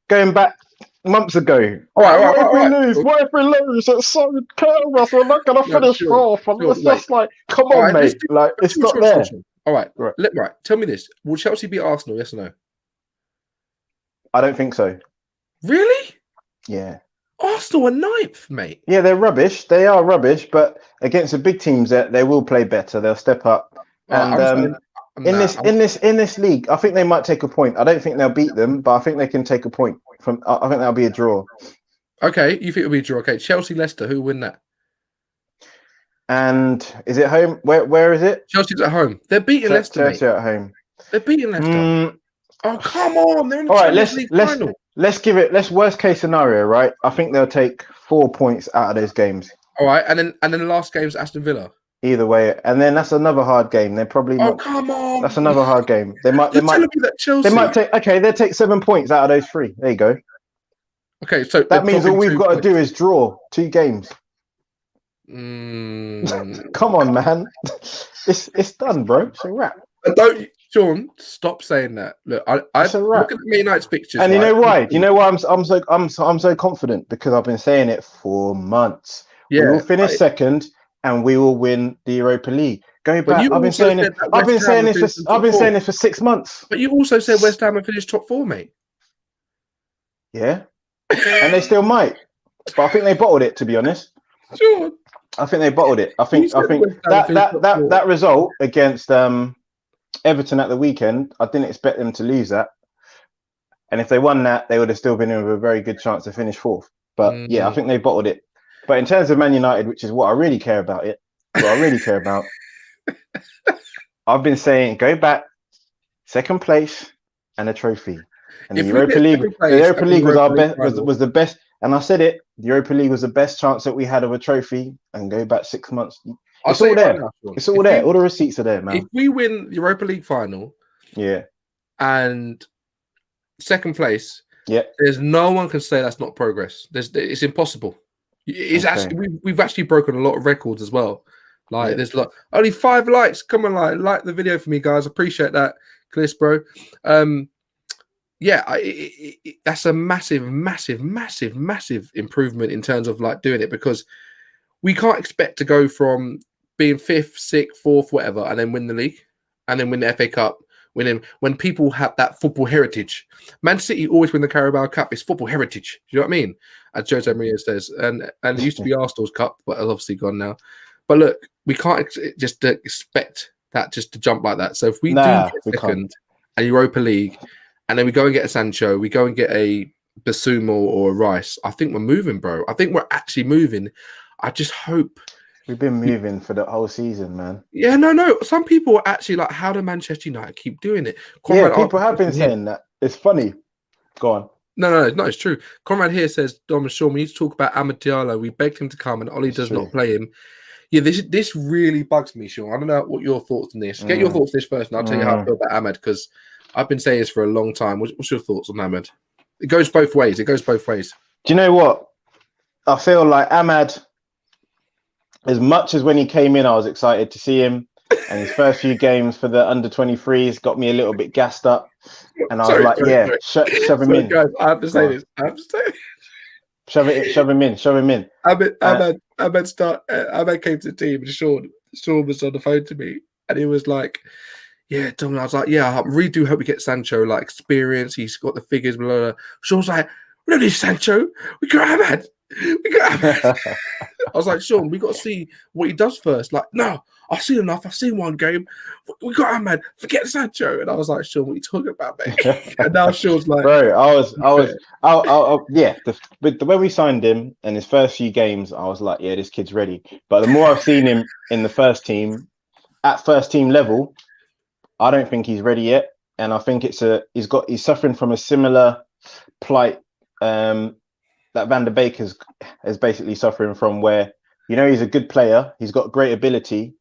going back months ago. What if we lose? What if we lose? It's so close. We're not going to finish off. It's just like, come on, mate. Like, it's not there. All right. Right. Tell me this. Will Chelsea beat Arsenal? Yes or no? I don't think so. Really? Yeah. Arsenal are 9th, mate. Yeah, they're rubbish. They are rubbish, but against the big teams, they will play better. They'll step up. And in this league, I think they might take a point. I don't think they'll beat them, but I think they can take a point from. I think that'll be a draw. Okay, you think it'll be a draw? Okay, Chelsea, Leicester, who will win that? And is it home? Where is it? Chelsea's at home. They're beating Leicester. Chelsea at home. They're beating Leicester. Oh, come on! They're in the Champions League final. Let's worst case scenario, right? I think they'll take 4 points out of those games. All right, and then the last game's Aston Villa. Either way, and then that's another hard game. They're probably not. Come on! That's another hard game. They might take. Okay, they'll take 7 points out of those 3. There you go. Okay, so that means all we've got to do is draw 2 games. Come on, man. It's done, bro. It's a wrap. Sean, stop saying that. Look, I look at the United's pictures. And you know why? You know why I'm so confident? Because I've been saying it for months. Yeah, we will finish second, and we will win the Europa League. Going back, I've been saying this for 6 months. But you also said West Ham will finish top 4, mate. Yeah, and they still might. But I think they bottled it, to be honest. Sure. I think they bottled it. I think that result against Everton at the weekend, I didn't expect them to lose that. And if they won that, they would have still been in with a very good chance to finish 4th. But yeah, I think they bottled it. But in terms of Man United, which is what I really care about, I've been saying go back, 2nd place, and a trophy. And the Europa League was the best. And I said it, the Europa League was the best chance that we had of a trophy. And go back 6 months. It's all there. It's all there. All the receipts are there, man. If we win the Europa League final, and 2nd place, there's no one can say that's not progress. It's impossible. It's actually we've actually broken a lot of records as well. Like there's only 5 likes. Come on, like the video for me, guys. Appreciate that, Cliss, bro. That's a massive improvement in terms of like doing it, because we can't expect to go from being 5th, 6th, 4th, whatever, and then win the league, and then win the FA Cup, when people have that football heritage. Man City always win the Carabao Cup. It's football heritage. Do you know what I mean? As Jose Mourinho says, and it used to be Arsenal's cup, but it's obviously gone now. But look, we can't just expect that just to jump like that. So if we do get 2nd and Europa League, and then we go and get a Sancho, we go and get a Basuma or a Rice, I think we're moving, bro. I think we're actually moving. I just hope. We've been moving for the whole season, man. Yeah, no. Some people are actually like, how do Manchester United keep doing it? People have been saying that. It's funny. Go on. No, it's true. Conrad here says, Dom and Sean, we need to talk about Amad Diallo. We begged him to come and Ollie does not play him. Yeah, this really bugs me, Sean. I don't know what your thoughts on this. Get your thoughts on this first, and I'll tell you how I feel about Amad, because I've been saying this for a long time. What's your thoughts on Amad? It goes both ways. Do you know what? I feel like Amad, as much as when he came in, I was excited to see him. And his first few games for the under-23s got me a little bit gassed up. And I was shove him in. Guys, I have to say this. Shove him in. Ahmed came to the team, and Sean was on the phone to me, and he was like, "Yeah, Dominic." I was like, "Yeah, I really do hope we get Sancho, like experience. He's got the figures." Blah, blah, blah. Sean was like, "We don't need Sancho. We got Ahmed. We got Ahmed." I was like, "Sean, we got to see what he does first." Like, no, I've seen enough. I've seen one game. We got Ahmed. Forget Sancho. And I was like, "Sean, what are you talking about, mate?" And now Sean's like, bro, yeah. But when we signed him in his first few games, I was like, yeah, this kid's ready. But the more I've seen him in the first team, at first team level, I don't think he's ready yet. And I think he's suffering from a similar plight that Van der Beek is basically suffering from, where, you know, he's a good player, he's got great ability,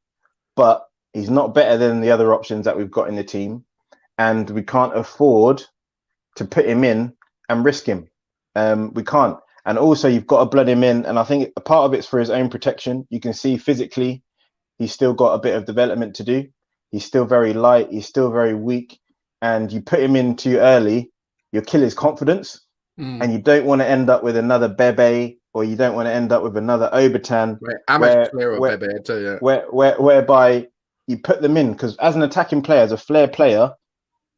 but he's not better than the other options that we've got in the team, and we can't afford to put him in and risk him. We can't. And also, you've got to blood him in, and I think a part of it's for his own protection. You can see physically he's still got a bit of development to do. He's still very light, he's still very weak, and you put him in too early, you'll kill his confidence. And you don't want to end up with another Bebe, or you don't want to end up with another Obertan, whereby you put them in, because as an attacking player, as a flair player,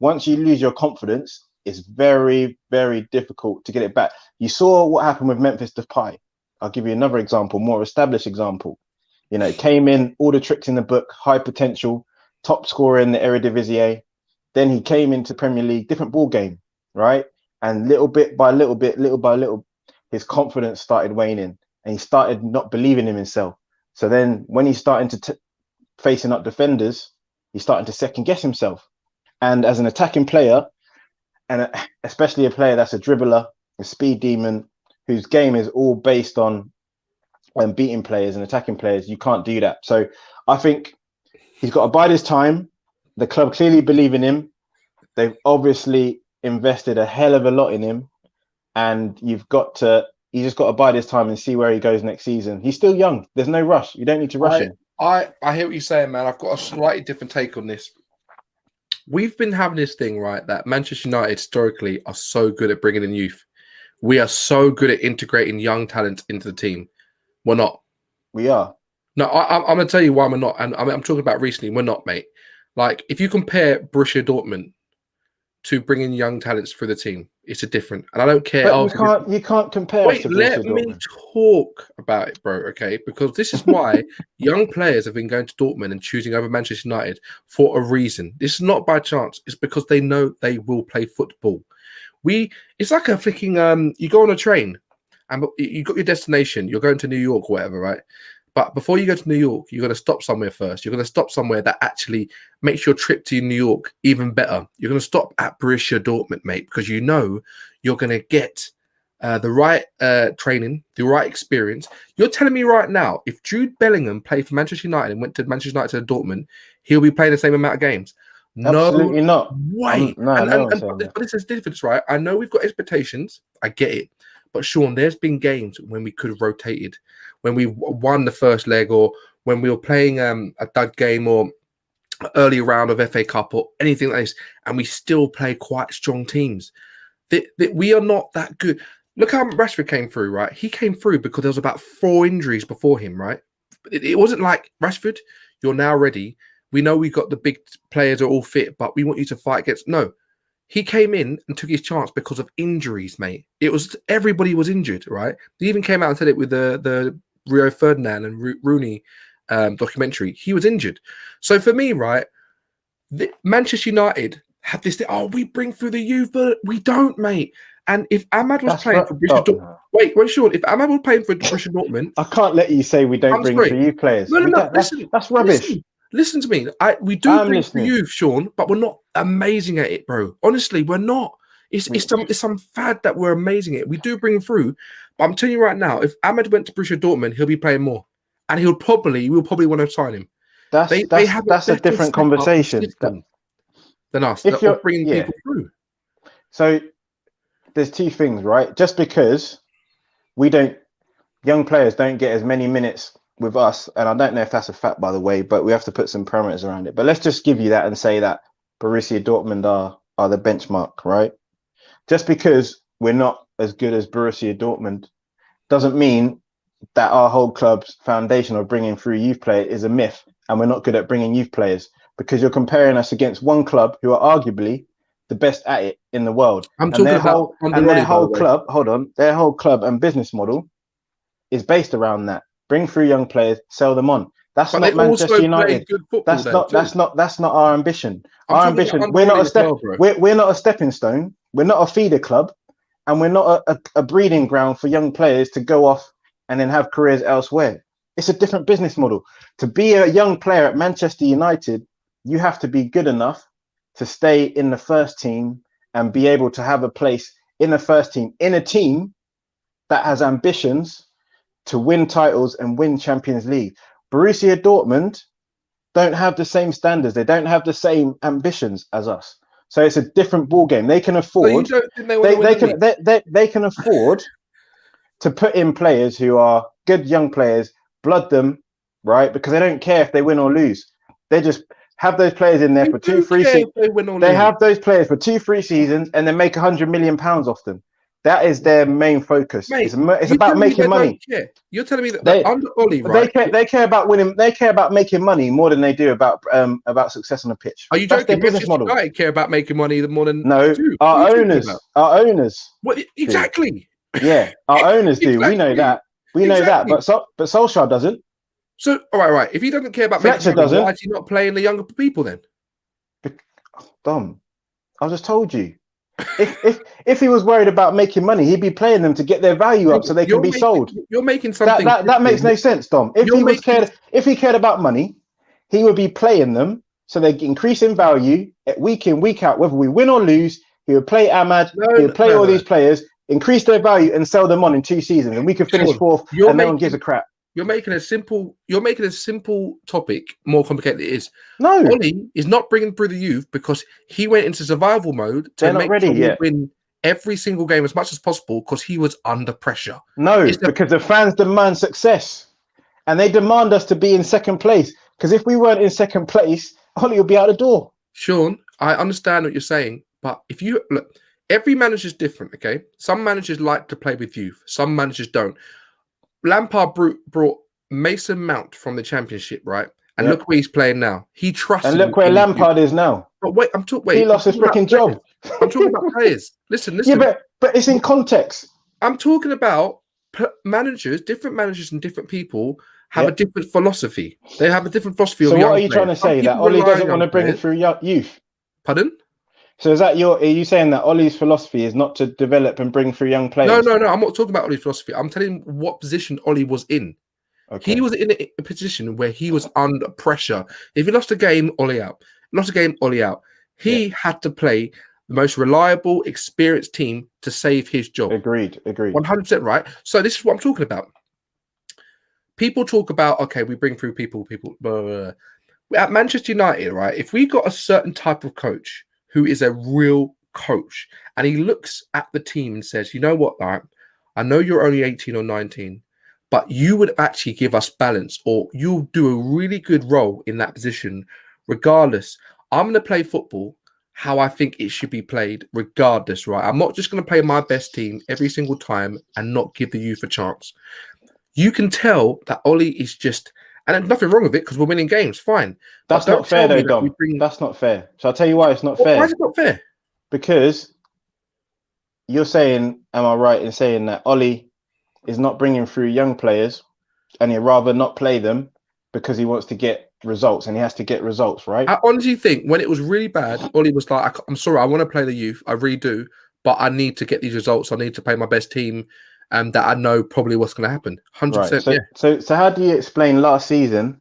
once you lose your confidence, it's very, very difficult to get it back. You saw what happened with Memphis Depay. I'll give you another example, more established example. You know, came in, all the tricks in the book, high potential, top scorer in the Eredivisie. Then he came into Premier League, different ball game, right? And little by little, his confidence started waning, and he started not believing in himself. So then when he's starting to facing up defenders, he's starting to second guess himself. And as an attacking player, and especially a player that's a dribbler, a speed demon, whose game is all based on beating players and attacking players, you can't do that. So I think he's got to bide his time. The club clearly believe in him. They've obviously invested a hell of a lot in him, and you just got to bide his time and see where he goes next season. He's still young. There's no rush. You don't need to rush him. I hear what you're saying, man. I've got a slightly different take on this. We've been having this thing, right, that Manchester United historically are so good at bringing in youth. We are so good at integrating young talent into the team. We're not. We are. No, I'm going to tell you why we're not. And I'm talking about recently. We're not, mate. Like, if you compare Borussia Dortmund to bringing young talents through the team, it's a different. And I don't care. But you can't compare. Wait, let me talk about it, bro. Okay, because this is why young players have been going to Dortmund and choosing over Manchester United for a reason. This is not by chance. It's because they know they will play football. It's like a flicking. You go on a train, and you got your destination. You're going to New York or whatever, right? But before you go to New York, you're going to stop somewhere first. You're going to stop somewhere that actually makes your trip to New York even better. You're going to stop at Borussia Dortmund, mate, because you know you're going to get the right training, the right experience. You're telling me right now, if Jude Bellingham played for Manchester United and went to Manchester United to Dortmund, he'll be playing the same amount of games? Absolutely not. Way. But this is different, right? I know we've got expectations. I get it. But Sean, there's been games when we could have rotated, when we won the first leg, or when we were playing a dud game or early round of FA Cup or anything like this, and we still play quite strong teams. We are not that good. Look how Rashford came through, right? He came through because there was about 4 injuries before him, right? It wasn't like, Rashford, you're now ready. We know we got the big players are all fit, but we want you to fight against. No. He came in and took his chance because of injuries, mate. Everybody was injured, right? He even came out and said it with the Rio Ferdinand and Rooney documentary. He was injured. So for me, right, Manchester United have this thing, we bring through the youth, but we don't, mate. And if Ahmad was playing for Borussia Dortmund, wait, Sean, if Ahmad was playing for Borussia Dortmund, I can't let you say we don't bring through youth players. No, that's rubbish. Listen to me. We do bring for youth, Sean, but we're not amazing at it, bro. Honestly, we're not. It's some fad that we're amazing at. We do bring through, but I'm telling you right now, if Ahmed went to Borussia Dortmund, he'll be playing more, and we'll probably want to sign him. That's a different conversation than us. If you're bringing people through. So there's 2 things, right? Just because young players don't get as many minutes with us, and I don't know if that's a fact, by the way, but we have to put some parameters around it. But let's just give you that and say that Borussia Dortmund are the benchmark, right? Just because we're not as good as Borussia Dortmund doesn't mean that our whole club's foundation of bringing through youth players is a myth, and we're not good at bringing youth players, because you're comparing us against one club who are arguably the best at it in the world. I'm talking about their whole club. Hold on, their whole club and business model is based around that. Bring through young players, sell them on. That's not Manchester United. That's not our ambition. Our ambition. We're not a stepping stone. We're not a feeder club, and we're not a breeding ground for young players to go off and then have careers elsewhere. It's a different business model. To be a young player at Manchester United, you have to be good enough to stay in the first team and be able to have a place in the first team, in a team that has ambitions to win titles and win Champions League. Borussia Dortmund don't have the same standards. They don't have the same ambitions as us. So it's a different ball game. They can afford. So they can afford to put in players who are good young players, blood them, right? Because they don't care if they win or lose. They just have those players in there for 2-3 seasons. They have those players for 2-3 seasons and then make £100 million off them. That is their main focus. Mate, it's about making money. You're telling me that under Ollie, right? They care about winning. They care about making money more than they do about success on the pitch. Are you joking? Their business model. I care about making money more than no. Our owners. What exactly? Yeah, our owners do. We know that. We know that. But Solskjaer doesn't. So all right. If he doesn't care about Fletcher making money, why is he not playing the younger people then? Dom, I just told you. If he was worried about making money, he'd be playing them to get their value up so they can be sold. You're making something that makes no sense, Dom. If he cared about money, he would be playing them so they increase in value week in, week out. Whether we win or lose, he would play Ahmad, he would play all these players, increase their value, and sell them on in 2 seasons, and we could finish fourth, and no one gives a crap. You're making a simple topic more complicated than it is. No, Ollie is not bringing through the youth because he went into survival mode to make sure we win every single game as much as possible because he was under pressure. No, because the fans demand success, and they demand us to be in second place. Because if we weren't in second place, Ollie would be out the door. Sean, I understand what you're saying, but if you look, every manager's different. Okay, some managers like to play with youth, some managers don't. Lampard brought Mason Mount from the Championship, right? And look where he's playing now. He trusts. And look where Lampard is now. But wait, he lost his freaking job. I'm talking about players. Listen. Yeah, but it's in context. I'm talking about managers. Different managers and different people have a different philosophy. They have a different philosophy. So what are you trying to say? That Ollie doesn't want to bring through youth? Pardon? So are you saying that Ollie's philosophy is not to develop and bring through young players? No. I'm not talking about Ollie's philosophy. I'm telling him what position Ollie was in. Okay. He was in a position where he was under pressure. If he lost a game, Ollie out. He had to play the most reliable, experienced team to save his job. Agreed. 100% right. So this is what I'm talking about. People talk about, okay, we bring through people, blah, blah, blah. At Manchester United, right, if we got a certain type of coach who is a real coach, and he looks at the team and says, you know what, right? I know you're only 18 or 19, but you would actually give us balance, or you'll do a really good role in that position. Regardless, I'm going to play football how I think it should be played, regardless, right? I'm not just going to play my best team every single time and not give the youth a chance. You can tell that Ollie is just... And there's nothing wrong with it because we're winning games. Fine. That's not fair, though, Dom. That's not fair. So I'll tell you why it's not fair. Why is it not fair? Because you're saying, am I right in saying that Ollie is not bringing through young players and he'd rather not play them because he wants to get results and he has to get results, right? I honestly think when it was really bad, Ollie was like, I'm sorry, I want to play the youth. I really do. But I need to get these results. I need to play my best team. And that I know probably what's going to happen. 100%. Right. So how do you explain last season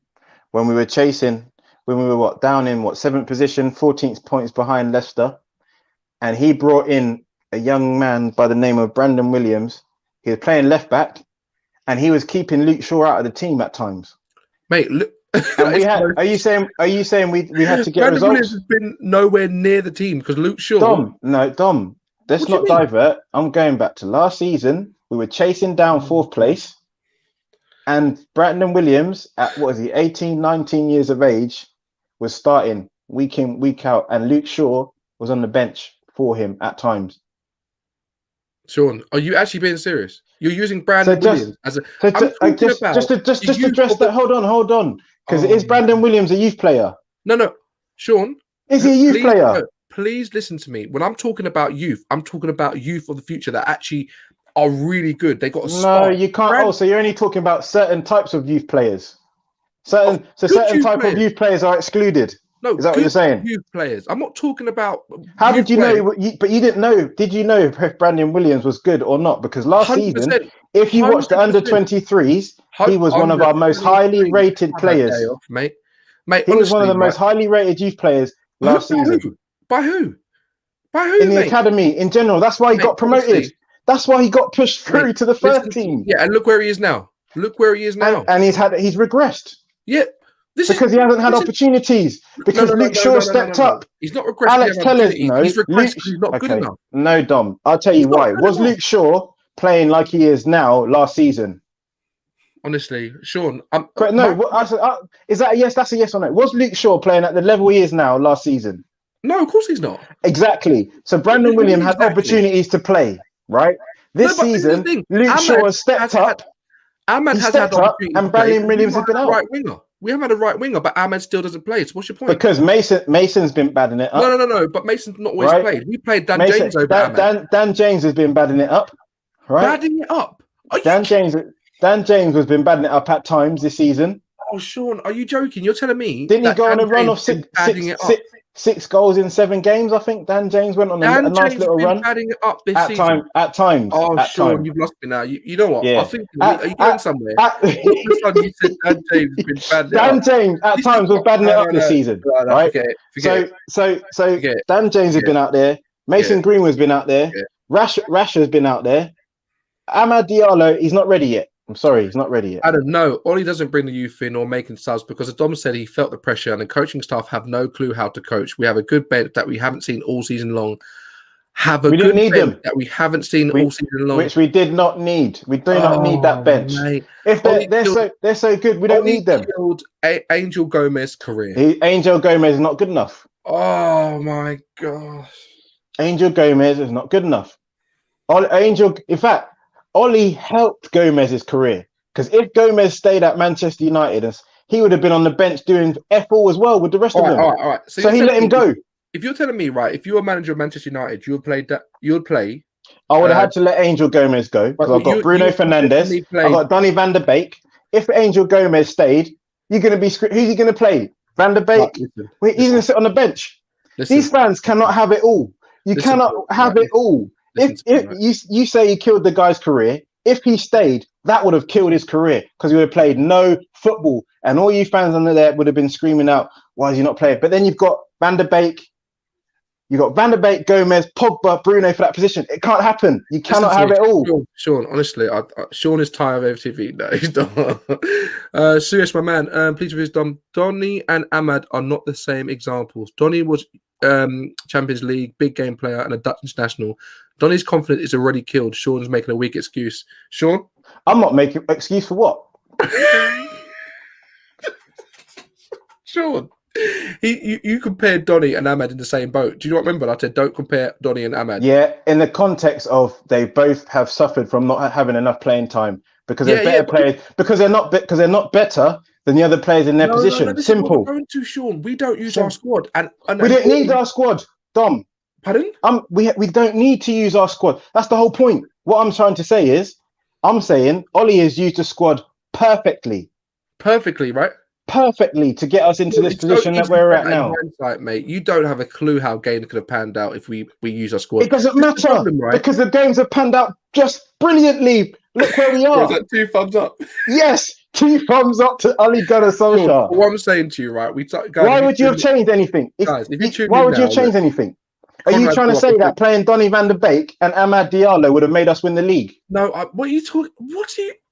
when we were down in 7th position, 14th points behind Leicester, and he brought in a young man by the name of Brandon Williams. He was playing left back, and he was keeping Luke Shaw out of the team at times. Mate, look. Are you saying we had to get Brandon results? Williams has been nowhere near the team because Luke Shaw. Dom. Let's not divert. I'm going back to last season. We were chasing down 4th place, and Brandon Williams, at 18, 19 years of age, was starting week in, week out, and Luke Shaw was on the bench for him at times. Sean, are you actually being serious? You're using Brandon Williams as a. I'm talking about just address that. Hold on, because is Brandon Williams a youth player? No, Sean. Is he a youth player? No, please listen to me. When I'm talking about youth, I'm talking about youth of the future that actually are really good. They got a spark. You can't. So you're only talking about certain types of youth players. Certain type of youth players are excluded. No, is that what you're saying? Youth players. I'm not talking about. How did you know? But you didn't know. Did you know if Brandon Williams was good or not? Because last season, if you watched the under 23s, he was one of our most highly rated players, mate. He was one of the most highly rated youth players last season. By who? In the academy, in general. That's why he got promoted. That's why he got pushed through to the first team. Yeah, and look where he is now. And he's regressed. Yeah. Because he hasn't had opportunities. Because Luke Shaw stepped up. He's not regressed. Alex Tellez, he's regressed because he's not good enough. No, Dom. I'll tell you why. Was Luke Shaw playing like he is now last season? Honestly, Sean. Is that a yes? That's a yes or no. Was Luke Shaw playing at the level he is now last season? No, of course he's not. Exactly. So Brandon Williams had opportunities to play, right? This season, Luke Shaw has stepped up. Ahmed has had opportunities, and Brandon Williams has been out. Right winger. We haven't had a right winger, but Ahmed still doesn't play. So what's your point? Because Mason's been batting it up. No. But Mason's not always played. We played Dan James over Ahmed. Dan James has been batting it up, right? Batting it up. Dan James has been batting it up at times this season. Oh, Sean, are you joking? You're telling me? Didn't he go on a run of six goals in 7 games? I think Dan James went on a nice little run. Batting it up this season. At times. Oh, Sean, you've lost me now. You know what? Yeah. I think are you going somewhere? You said Dan James has been batting it up. Dan James at times was batting it up this season, right? Forget it. Dan James has been out there. Mason Greenwood's been out there. Rash has been out there. Amad Diallo, he's not ready yet. I'm sorry, he's not ready yet. I don't know. Ollie doesn't bring the youth in or making subs because, as Dom said, he felt the pressure and the coaching staff have no clue how to coach. We have a good bench that we haven't seen all season long. We didn't need them that we haven't seen all season long, which we did not need. We do not need that bench. Mate. If they're so good, we don't need them. Angel Gomez's career. Angel Gomez is not good enough. Oh my gosh, Angel Gomez is not good enough. In fact, Ollie helped Gomez's career because if Gomez stayed at Manchester United, he would have been on the bench doing F all as well with the rest of them. All right. So he let him go. If you're telling me, right, if you were manager of Manchester United, you would play. I would have had to let Angel Gomez go because I've got Bruno Fernandes. I've got Donny van der Beek. If Angel Gomez stayed, you're going to be who's he going to play? Van der Beek. He's going to sit on the bench. These fans cannot have it all. You cannot have it all. If you say he killed the guy's career, if he stayed, that would have killed his career because he would have played no football, and all you fans under there would have been screaming out, "Why is he not playing?" But then you've got Van der Beek, Gomez, Pogba, Bruno for that position. It can't happen. You cannot have it all. Sean, honestly, Sean is tired of FTV. No, he's not. Serious, my man. Please with Dom. Donny and Ahmad are not the same examples. Donny was Champions League, big game player, and a Dutch international. Donny's confidence is already killed. Sean's making a weak excuse. Sean? I'm not making an excuse for what? Sean, you compared Donny and Ahmad in the same boat. Do you not remember? I said, don't compare Donny and Ahmad. Yeah, in the context of they both have suffered from not having enough playing time because they're better players. Because they're not better than the other players in their position. Simple. We're going to Sean. We don't use our squad, and we don't need our squad, Dom. Pardon? We don't need to use our squad. That's the whole point. What I'm trying to say is, I'm saying Ollie has used the squad perfectly. Perfectly, right? Perfectly to get us into this position that we're at now. Hindsight, mate, you don't have a clue how games could have panned out if we use our squad. It doesn't matter because the games have panned out just brilliantly. Look where we are. Is that 2 thumbs up? Yes, 2 thumbs up to Ole Gunnar Solskjaer. What I'm saying to you, right? Why would you have changed anything? Why would you have changed anything? Are you trying to say that playing Donny van der Beek and Amad Diallo would have made us win the league? No, what are you talking?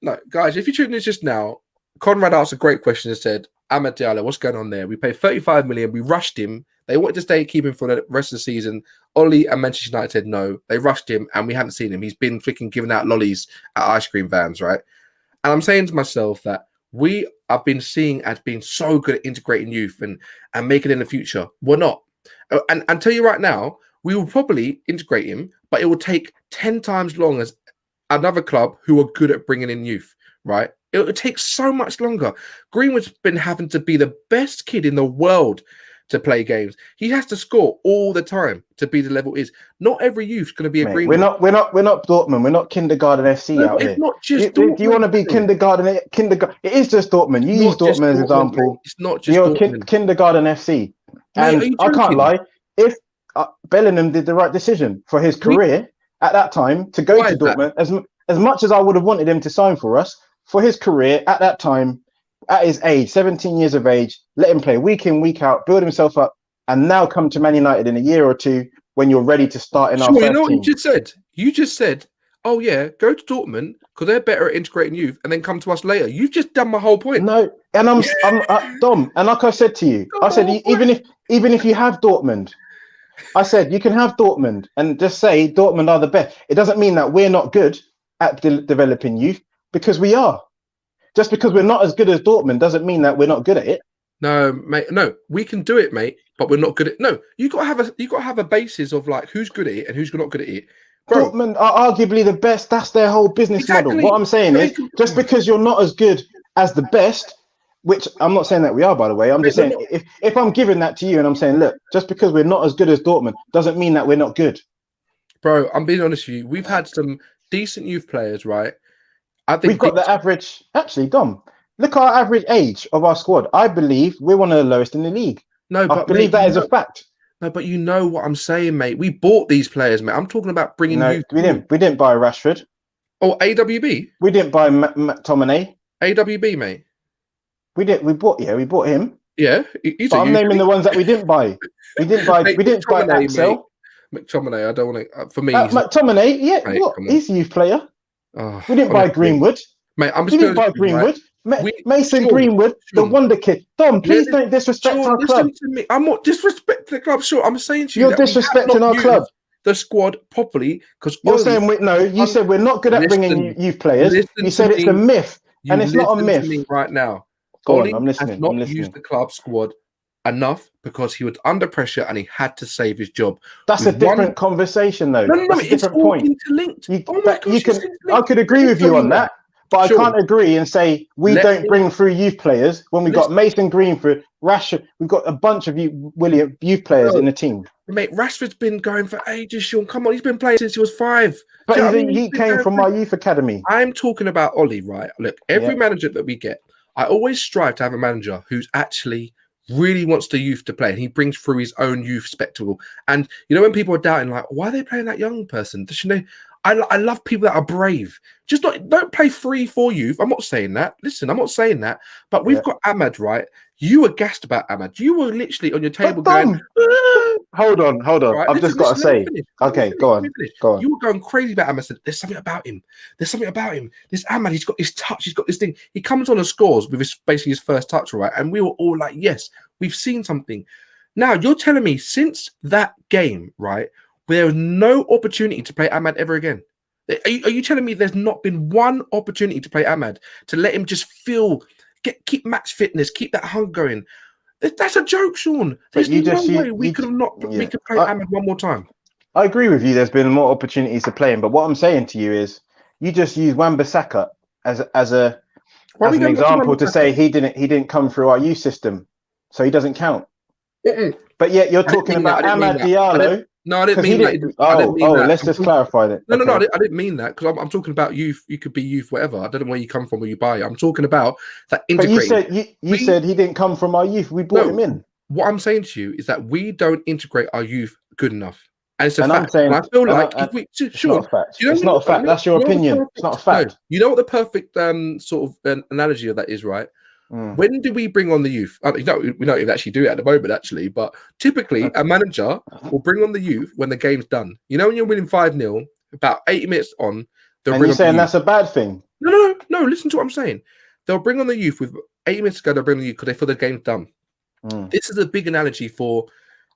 No, guys, if you're tuning in just now, Conrad asked a great question and said, Amad Diallo, what's going on there? We paid 35 million. We rushed him. They wanted to keep him for the rest of the season. Ollie and Manchester United said no. They rushed him and we haven't seen him. He's been freaking giving out lollies at ice cream vans, right? And I'm saying to myself that we have been seeing as being so good at integrating youth and making it in the future. We're not. And tell you right now, we will probably integrate him, but it will take 10 times longer another club who are good at bringing in youth, right? It would take so much longer. Greenwood's been having to be the best kid in the world to play games. He has to score all the time to be the level is. Not every youth's going to be a Greenwood. We're not Dortmund. We're not kindergarten FC out here. It's not just do you want to be kindergarten? It is just Dortmund. You use Dortmund as an example. Mate. It's not just Dortmund. Kindergarten FC. And mate, I can't lie. If Bellingham did the right decision for his career at that time to go to Dortmund, as much as I would have wanted him to sign for us, for his career at that time, at his age, 17 years of age, let him play week in, week out, build himself up, and now come to Man United in a year or two when you're ready to start in our first you know what team. you just said? You just said, oh yeah, go to Dortmund because they're better at integrating youth and then come to us later. You've just done my whole point. No, and I'm Dom, and like I said to you, I said even if you have Dortmund, I said you can have Dortmund and just say Dortmund are the best. It doesn't mean that we're not good at developing youth, because we are. Just because we're not as good as Dortmund doesn't mean that we're not good at it. No, mate. No, we can do it, mate. But we're not good at. No, you got to have a basis of like who's good at it and who's not good at it. Bro, Dortmund are arguably the best. That's their whole business model. What I'm saying is, just because you're not as good as the best, which I'm not saying that we are, by the way. I'm just saying if I'm giving that to you and I'm saying, look, just because we're not as good as Dortmund doesn't mean that we're not good. Bro, I'm being honest with you. We've had some decent youth players, right? I think we've got the average. Actually, Dom, look at our average age of our squad. I believe we're one of the lowest in the league. No, but I believe that is a fact. No, but you know what I'm saying, mate. We bought these players, mate. I'm talking about bringing you. We didn't buy Rashford. Oh, AWB. We didn't buy McTominay. AWB, mate. We bought him. Yeah, but I'm naming the ones that we didn't buy. We didn't buy. We didn't buy Axel. McTominay. I don't want to. For me, McTominay. Yeah, mate, what? He's a youth player. Oh, we didn't buy Greenwood. Mate, we didn't buy Greenwood. Right? Mason Greenwood, the wonder kid. Dom, please don't disrespect our club. To me. I'm not disrespecting the club. Sure, I'm saying to you, you're disrespecting our club. The squad properly because you're saying you said we're not good at bringing youth players. You said it's a myth, and it's not a myth. To me right now, Oli I'm listening. has not used the club squad enough because he was under pressure and he had to save his job. That's a different conversation, though. No, it's a different point. Interlinked. I could agree with you on that. But sure. I can't agree and say we don't bring through youth players when we've got Mason Greenwood, Rashford. We've got a bunch of youth players in the team. Mate, Rashford's been going for ages, Sean. Come on, he's been playing since he was 5. But he came from our youth academy. I'm talking about Ollie, right? Look, every manager that we get, I always strive to have a manager who's actually really wants the youth to play, and he brings through his own youth spectacle. And you know, when people are doubting, like, why are they playing that young person? Does she know? I love people that are brave. Just don't play 3-4 youth. I'm not saying that. Listen, I'm not saying that. But we've got Ahmad, right? You were gassed about Ahmad. You were literally on your table going, hold on. Right, I've just got to say. Okay, go on. You were going crazy about Ahmad. Said, there's something about him. This Ahmad, he's got his touch. He's got this thing. He comes on and scores with basically his first touch, right? And we were all like, yes, we've seen something. Now, you're telling me since that game, right, there was no opportunity to play Ahmad ever again. Are you telling me there's not been one opportunity to play Ahmad, to let him just keep match fitness, keep that hunger going? That's a joke, Sean. There's no way we could play Ahmad one more time. I agree with you. There's been more opportunities to play him, but what I'm saying to you is, you just use Wan-Bissaka as an example to say he didn't come through our youth system, so he doesn't count. But yet you're talking about Ahmad Diallo. No, I didn't mean that. Let's just clarify that. No, I didn't mean that, because I'm talking about youth. You could be youth, whatever. I don't know where you come from, where you buy it. I'm talking about that integrating. But you said he didn't come from our youth. We brought him in. What I'm saying to you is that we don't integrate our youth good enough. And it's a fact. I feel like it's not a fact. It's not a fact. That's your opinion. It's not a fact. You know what the perfect sort of analogy of that is, right? When do we bring on the youth? We don't even actually do it at the moment, actually. But typically, a manager will bring on the youth when the game's done. You know, when you're winning 5-0, about 80 minutes on, and you're saying that's a bad thing? No. Listen to what I'm saying. They'll bring on the youth with 80 minutes ago. They'll bring the youth because they feel the game's done. This is a big analogy for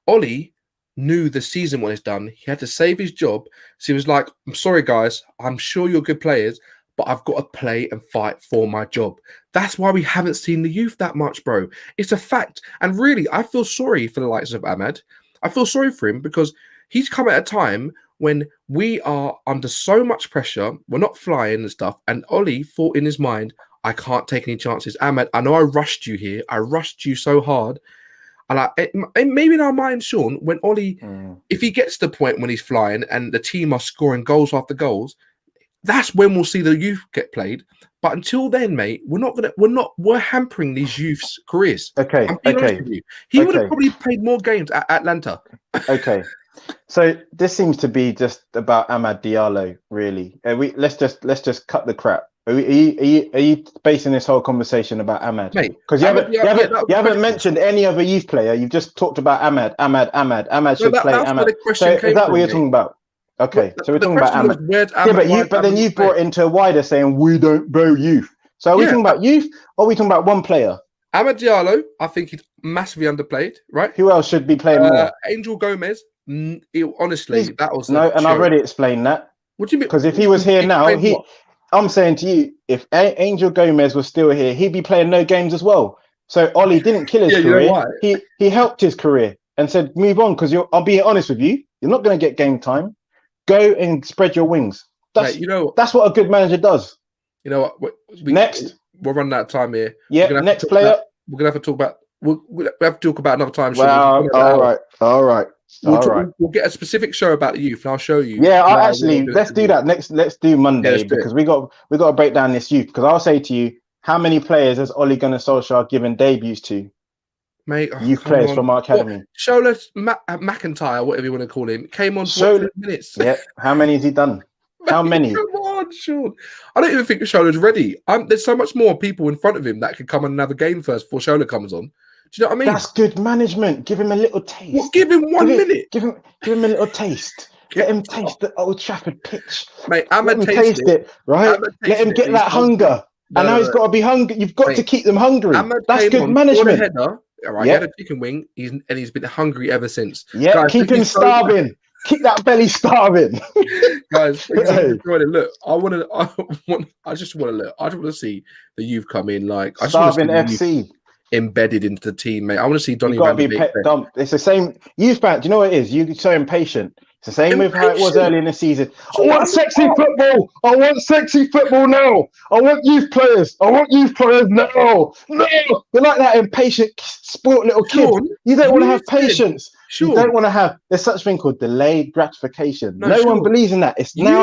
Ollie. Knew the season when it's done, he had to save his job. So he was like, I'm sorry, guys. I'm sure you're good players, but I've got to play and fight for my job. That's why we haven't seen the youth that much, bro. It's a fact. And really, I feel sorry for the likes of Ahmad. I feel sorry for him because he's come at a time when we are under so much pressure, we're not flying and stuff, and Ollie thought in his mind, I can't take any chances. Ahmed, I know I rushed you here. I rushed you so hard. And maybe in our mind, Sean, when Ollie, if he gets to the point when he's flying and the team are scoring goals after goals, that's when we'll see the youth get played. But until then, mate, we're hampering these youths' careers. Okay. I'm being honest with you. He would have probably played more games at Atlanta. Okay. So this seems to be just about Amad Diallo, really. Let's just cut the crap. Are you basing this whole conversation about Amad? Mate, because you haven't mentioned any other youth player. You've just talked about Amad. Amad should play Amad. So is that what you're talking about? Okay, so we're talking about Amad. But then you brought into a wider saying we don't bro youth. So are we talking about youth or are we talking about one player? Amad Diallo, I think he's massively underplayed, right? Who else should be playing more? Angel Gomez. Honestly, that was no, and I've already explained that. What do you mean? Because if he was here now, I'm saying to you, if Angel Gomez was still here, he'd be playing no games as well. So Ollie didn't kill his career. You know he helped his career and said, move on, because I'll be honest with you, you're not going to get game time. Go and spread your wings. That's what a good manager does. You know what? Next. We're running out of time here. Yeah, next player. We're going to have to talk about we'll have to talk about another time. Well, all right. We'll get a specific show about the youth, and I'll show you. Yeah, let's do that next. Let's do Monday because we got to break down this youth. Because I'll say to you, how many players has Ole Gunnar Solskjaer given debuts to? Mate, youth players from our academy. Shola McIntyre, whatever you want to call him, came on for 10 minutes. Yeah, how many has he done? How many? Come on, Sean. I don't even think Shola's ready. There's so much more people in front of him that could come and have a game first before Shola comes on. Do you know what I mean? That's good management. Give him a little taste. Well, give him 1 minute. Give him a little taste. Let him taste the Old Trafford pitch. Mate, Let him taste it, right? Let him get that hunger. And now he's got to be hungry. You've got to keep them hungry. That's good management. All right, he had a chicken wing, he's been hungry ever since. Yeah, guys, keep him starving. Keep that belly starving. Guys, look, I just want to see the youth come in. Like starving FC embedded into the team, mate. I want to see Donny. It's the same youth fan. Do you know what it is? You're so impatient. It's the same with how it was early in the season. I want sexy football. I want sexy football now. I want youth players. I want youth players now. No, you're like that impatient, spoiled little kid. You don't want to have patience. You don't want to have. There's such a thing called delayed gratification. No one believes in that. It's now.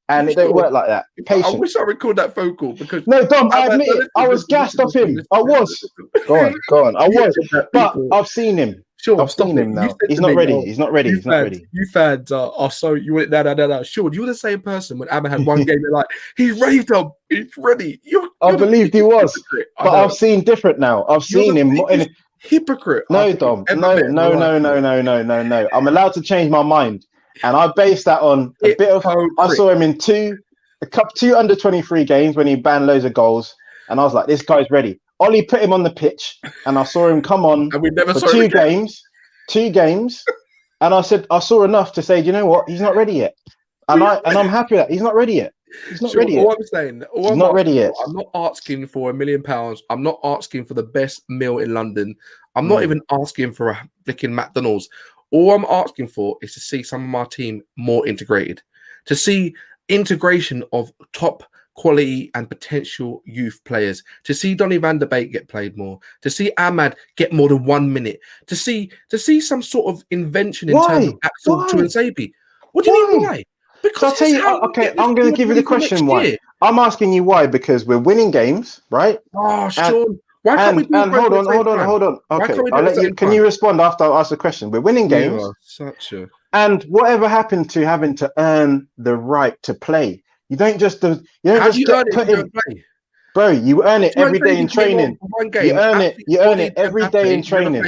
And it don't work like that. Patience. I wish I recorded that phone call because Dom, I admit it. I was gassed off him. I was. Go on. I was. But I've seen him. Sure, I've seen him now. He's not ready. He's not ready. He's not ready. You fans are so you went no. Sure, you were the same person when Amma had one game. They're like, he's ready, Tom. He's ready. I believed he was, but I've seen different now. I've seen him. Hypocrite. No, Dom. No. I'm allowed to change my mind, and I based that on a bit of. I saw him in two under 23 games when he banned loads of goals, and I was like, this guy's ready. Ollie put him on the pitch, and I saw him come on and we never for saw two games, and I said I saw enough to say, you know what, he's not ready yet, and I'm happy that he's not ready yet. He's not ready yet. All I'm saying, he's not ready yet. I'm not asking for £1 million. I'm not asking for the best meal in London. I'm not even asking for a flicking McDonald's. All I'm asking for is to see some of my team more integrated, to see integration of top quality and potential youth players, to see Donny van der Beek get played more, to see Ahmad get more than 1 minute, to see some sort of invention in terms of Axel Tuanzebe. What do you mean why? Because I'll tell you. Okay, I'm going to give you the question why. I'm asking you why because we're winning games, right? Oh, Sean. Why can't we do it? Hold on. Okay, I'll let you. Can you respond after I ask the question? We're winning games. And whatever happened to having to earn the right to play? You don't just put in, bro. You earn it every day in training. You earn it every day in training.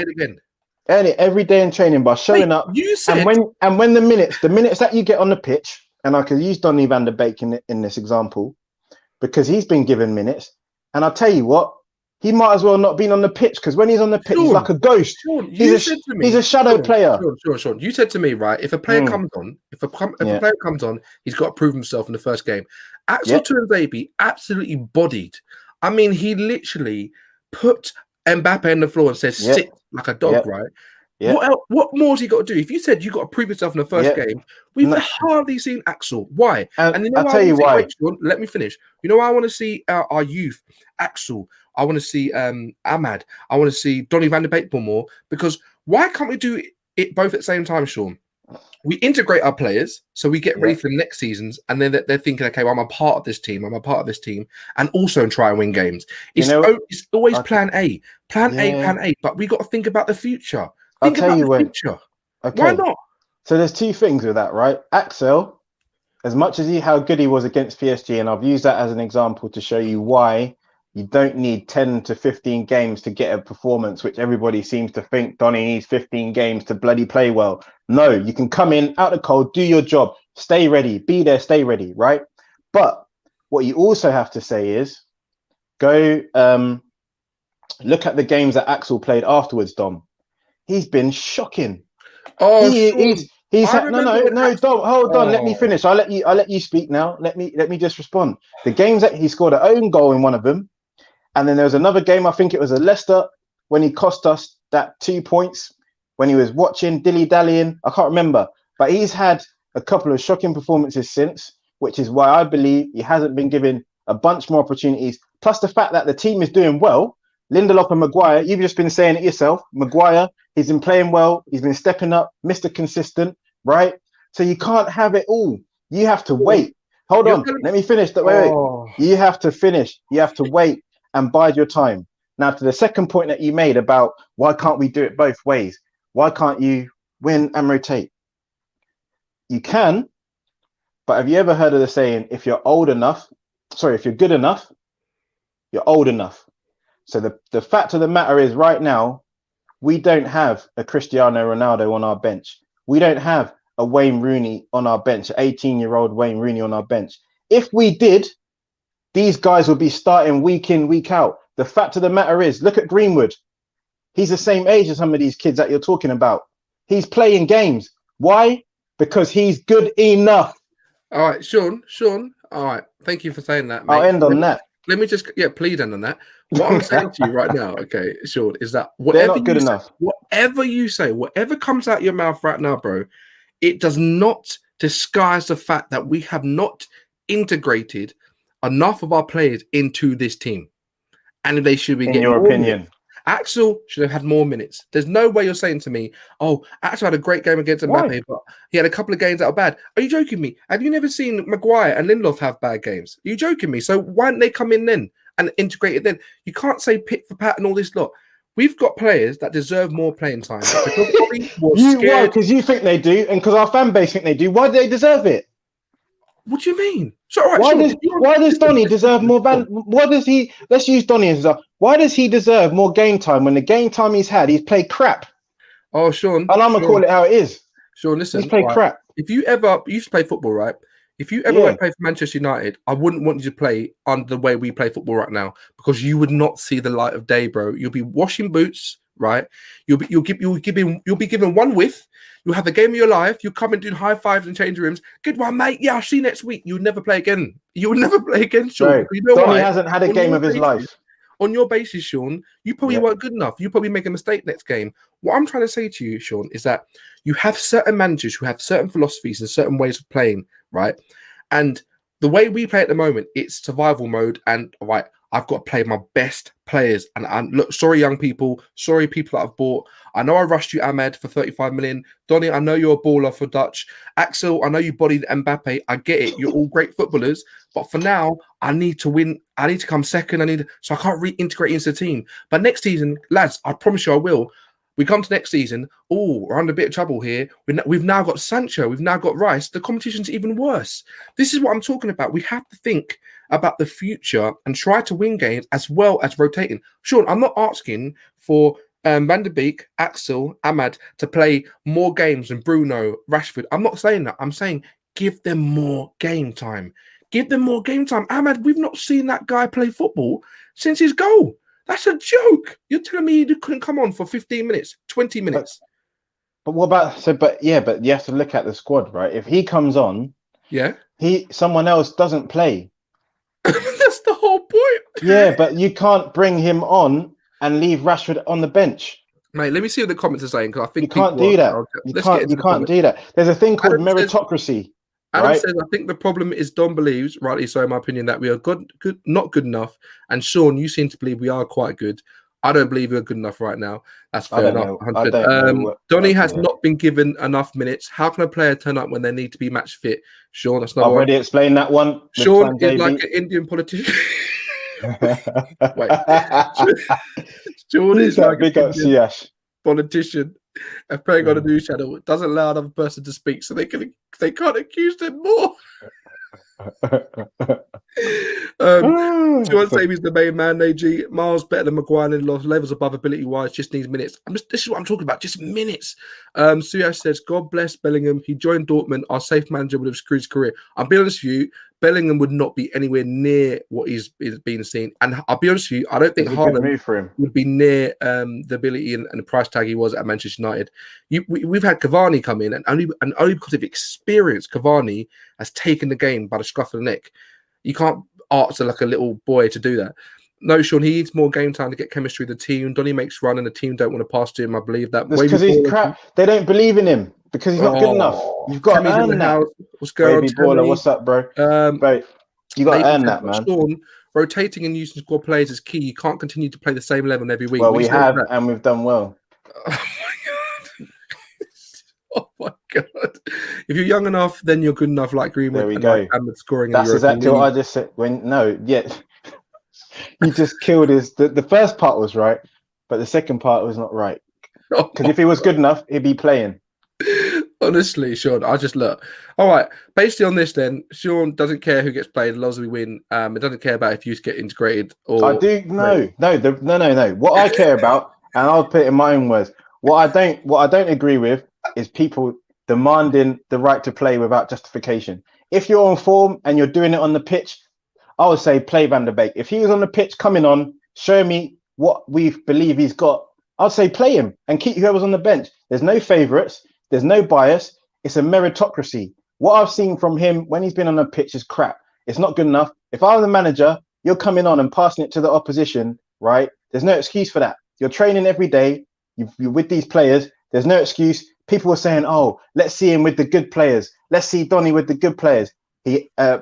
Earn it every day in training by showing up. And when the minutes that you get on the pitch, and I could use Donny van der Beek in this example, because he's been given minutes, and I'll tell you what, he might as well not been on the pitch because when he's on the pitch, he's like a ghost. He's a shadow player. Sean, you said to me, right? If a player comes on, if a player comes on, he's got to prove himself in the first game. Axel Tuanzebe absolutely bodied. I mean, he literally put Mbappe on the floor and said, "Sit like a dog," right? Yeah. What more has he got to do? If you said you got to prove yourself in the first game, we've hardly seen Axel. Why? And you know I'll tell you why. Wait, Sean, let me finish. You know why I want to see our youth, Axel. I want to see Ahmad. I want to see Donny van der Beek more, because why can't we do it both at the same time, Sean? We integrate our players so we get ready for the next seasons, and then they're thinking, okay, well, I'm a part of this team, and also try and win games. It's always plan A, plan A, but we got to think about the future. Think about the future. Okay. Why not? So there's two things with that, right? Axel, as much as how good he was against PSG, and I've used that as an example to show you why you don't need 10 to 15 games to get a performance, which everybody seems to think Donny needs 15 games to bloody play well. No, you can come in out the cold, do your job, stay ready, be there, stay ready, right? But what you also have to say is go look at the games that Axel played afterwards, Dom. He's been shocking. Oh, he's had, no, Dom, hold on, let me finish. I'll let you speak now. Let me just respond. The games that he scored an own goal in one of them. And then there was another game, I think it was a Leicester, when he cost us that 2 points, when he was watching, dilly-dallying. I can't remember. But he's had a couple of shocking performances since, which is why I believe he hasn't been given a bunch more opportunities. Plus the fact that the team is doing well. Lindelof and Maguire, you've just been saying it yourself. Maguire, he's been playing well. He's been stepping up, Mr. Consistent, right? So you can't have it all. You have to wait. Hold on. Let me finish. Wait. You have to finish. You have to wait and bide your time. Now, to the second point that you made about why can't we do it both ways? Why can't you win and rotate? You can, but have you ever heard of the saying, if you're good enough, you're old enough. So the fact of the matter is right now, we don't have a Cristiano Ronaldo on our bench. We don't have a Wayne Rooney on our bench, an 18-year-old Wayne Rooney on our bench. If we did, these guys will be starting week in, week out. The fact of the matter is, look at Greenwood. He's the same age as some of these kids that you're talking about. He's playing games. Why? Because he's good enough. All right, Sean. All right. Thank you for saying that, mate. I'll end on that. Let me just, please end on that. What I'm saying to you right now, okay, Sean, is that they're not good enough. Whatever you say, whatever comes out your mouth right now, bro, it does not disguise the fact that we have not integrated enough of our players into this team, and they should be getting. In your opinion, minutes. Axel should have had more minutes. There's no way you're saying to me, "Oh, Axel had a great game against Mbappe, but he had a couple of games that are bad." Are you joking me? Have you never seen Maguire and Lindelof have bad games? Are you joking me? So why don't they come in then and integrate it then? You can't say pick for pat and all this lot. We've got players that deserve more playing time. Because you think they do, and because our fan base think they do. Why do they deserve it? What do you mean? So, right, why does Donny deserve more? Why does he? Let's use Donny as a. Why does he deserve more game time when the game time he's played crap? Oh, Sean. And I'm gonna call it how it is. Sean, listen. He's played crap. If you used to play football, right? If you ever went play for Manchester United, I wouldn't want you to play under the way we play football right now, because you would not see the light of day, bro. You'll be washing boots, right? You'll be given one whiff. You'll have the game of your life. You'll come and do high fives and change rooms. Good one, mate. Yeah, I'll see you next week. You'll never play again. You will never play again, Sean. Right. You know Donny hasn't had a game of his life. On your basis, Sean, you probably weren't good enough. You probably make a mistake next game. What I'm trying to say to you, Sean, is that you have certain managers who have certain philosophies and certain ways of playing, right? And the way we play at the moment, it's survival mode. And right, I've got to play my best players. And look, sorry, young people. Sorry, people that I've bought. I know I rushed you, Ahmed, for 35 million. Donny, I know you're a baller for Dutch. Axel, I know you bodied Mbappe. I get it. You're all great footballers. But for now, I need to win. I need to come second. So I can't reintegrate into the team. But next season, lads, I promise you I will. We come to next season. Oh, we're under a bit of trouble here. We've now got Sancho. We've now got Rice. The competition's even worse. This is what I'm talking about. We have to think about the future and try to win games as well as rotating. Sean, I'm not asking for Van der Beek, Axel, Ahmad to play more games than Bruno, Rashford. I'm not saying that. I'm saying give them more game time. Give them more game time. Ahmad, we've not seen that guy play football since his goal. That's a joke. You're telling me he couldn't come on for 15 minutes, 20 minutes. But what about but you have to look at the squad, right? If he comes on, someone else doesn't play. That's the whole point. Yeah, but you can't bring him on and leave Rashford on the bench. Mate, let me see what the comments are saying because I think You can't do that. You can't do that. There's a thing called meritocracy. Adam right? says, I think the problem is Don believes, rightly so in my opinion, that we are not good enough. And Sean, you seem to believe we are quite good. I don't believe we're good enough right now. That's fair enough. I don't know Donny has not been given enough minutes. How can a player turn up when they need to be match fit? Sean, that's not. I've already explained that one. Sean is like an Indian politician. Wait. Sean is like big up Siyash politician and playing on a news channel doesn't allow another person to speak, so they can't accuse them more. Sean Sabi's the main man. AG Miles better than Maguire and lost levels above ability wise, just needs minutes. This is what I'm talking about, just minutes. Suyash says, God bless Bellingham. He joined Dortmund. Our safe manager would have screwed his career. I'll be honest with you, Bellingham would not be anywhere near what is being seen. And I'll be honest with you, I don't think Haaland would be near the ability and the price tag he was at Manchester United. We've had Cavani come in, and only because of experience, Cavani has taken the game by the scruff of the neck. You can't ask like a little boy to do that. No, Sean, he needs more game time to get chemistry with the team. Donny makes run and the team don't want to pass to him. I believe that. That's because he's crap. They don't believe in him because he's not good enough. You've got to earn that. What's going on, baller? What's up, bro? Bro, you got to earn that, man. Sean, rotating and using squad players is key. You can't continue to play the same level every week. Well, we have, and we've done well. Oh my god! If you're young enough, then you're good enough. Like Greenwood, there we go. And scoring. That's exactly what I just said. He just killed his. The first part was right, but the second part was not right. Because if he was good enough, he'd be playing. Honestly, Sean, I just look. All right, basically on this, then Sean doesn't care who gets played as long as we win. It doesn't care about if you get integrated or. I do no. What I care about, and I'll put it in my own words. What I don't agree with is people demanding the right to play without justification. If you're on form and you're doing it on the pitch, I would say play Van der Beek. If he was on the pitch coming on, show me what we believe he's got. I'd say play him and keep whoever's on the bench. There's no favourites. There's no bias. It's a meritocracy. What I've seen from him when he's been on the pitch is crap. It's not good enough. If I was the manager, you're coming on and passing it to the opposition, right? There's no excuse for that. You're training every day. You're with these players. There's no excuse. People were saying, oh, let's see him with the good players. Let's see Donny with the good players.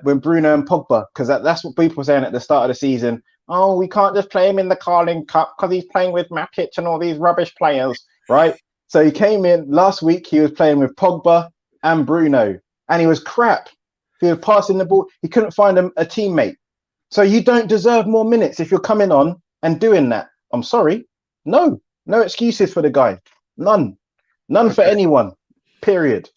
When Bruno and Pogba, because that's what people were saying at the start of the season. Oh, we can't just play him in the Carling Cup because he's playing with Matic and all these rubbish players, right? So he came in last week. He was playing with Pogba and Bruno, and he was crap. He was passing the ball. He couldn't find a teammate. So you don't deserve more minutes if you're coming on and doing that. I'm sorry. No excuses for the guy. None for anyone. Period.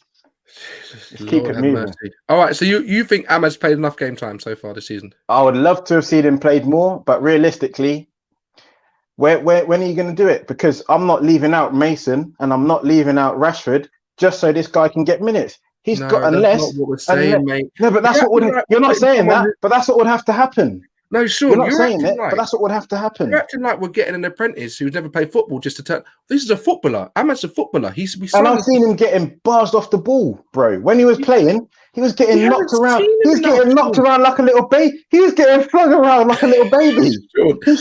Just keep it moving. Mercy. All right. So you think Ahmad's played enough game time so far this season? I would love to have seen him played more, but realistically, when are you going to do it? Because I'm not leaving out Mason and I'm not leaving out Rashford just so this guy can get minutes. He's got unless. Not what we're saying, mate. No, but that's what would. You're not saying that, but that's what would have to happen. No, sure. You're not saying it, but that's what would have to happen. You're acting like we're getting an apprentice who's never played football just to turn. This is a footballer. Ahmad's a footballer. And I've seen him getting barged off the ball, bro. When he was playing, he was getting knocked around. He was getting knocked around like a little baby. He was getting flung around like a little baby.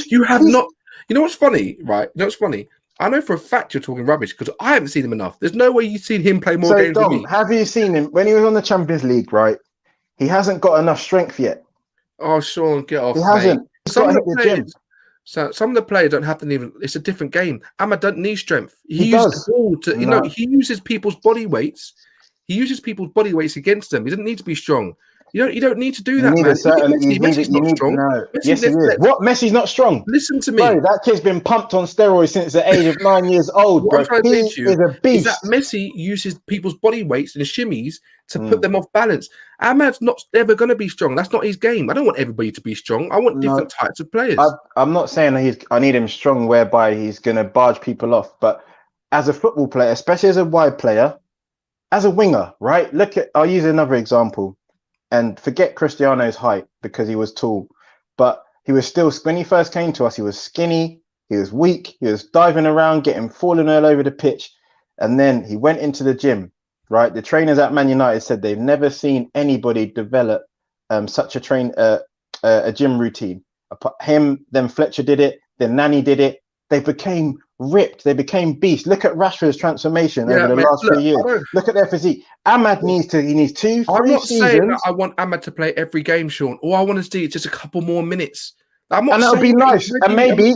You have not. You know what's funny, right? You know what's funny? I know for a fact you're talking rubbish because I haven't seen him enough. There's no way you've seen him play more games than me. Have you seen him when he was on the Champions League? Right, he hasn't got enough strength yet. Oh, Sean, get off. He hasn't. Some of the players don't have to even. It's a different game. Ahmad doesn't need strength. He uses the ball to. He uses people's body weights. He uses people's body weights against them. He doesn't need to be strong. You don't need to do that, man. Messi's not strong. Yes, he is. What? Messi's not strong? Listen to me. Bro, that kid's been pumped on steroids since the age of 9 years old, bro. He is a beast. That Messi uses people's body weights and shimmies to put them off balance. Ahmad's not ever going to be strong. That's not his game. I don't want everybody to be strong. I want different types of players. I'm not saying I need him strong whereby he's going to barge people off, but as a football player, especially as a wide player, as a winger, right? I'll use another example. And forget Cristiano's height because he was tall, but he was still, when he first came to us, he was skinny, he was weak, he was diving around, falling all over the pitch. And then he went into the gym, right? The trainers at Man United said they've never seen anybody develop such a gym routine. Him, then Fletcher did it, then Nani did it. They became ripped. They became beasts. Look at Rashford's transformation over the last 3 years. Look at their physique. Ahmad needs 2, 3 I'm not seasons. saying that I want Ahmad to play every game, Sean. All I want to see is just a couple more minutes. I'm not and that'll be nice. And maybe,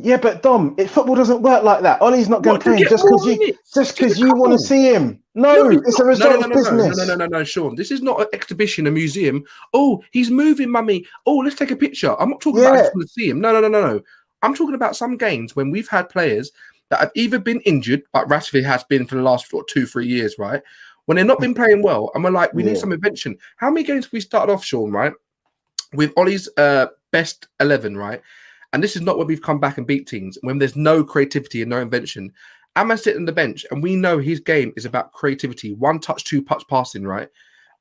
yeah, but Dom, football doesn't work like that. Ollie's not going to play him just because you want to see him. No, it's a results business. No, Sean. This is not an exhibition, a museum. Oh, he's moving, mummy. Oh, let's take a picture. I'm not talking about I just want to see him. No. I'm talking about some games when we've had players that have either been injured, like Rashford has been for the last 2-3 years, right? When they've not been playing well, and we're like, we need some invention. How many games have we started off, Sean, right? With Ollie's best 11, right? And this is not when we've come back and beat teams, when there's no creativity and no invention. Ahmad's sitting on the bench, and we know his game is about creativity, 1 touch, 2 touch passing, right?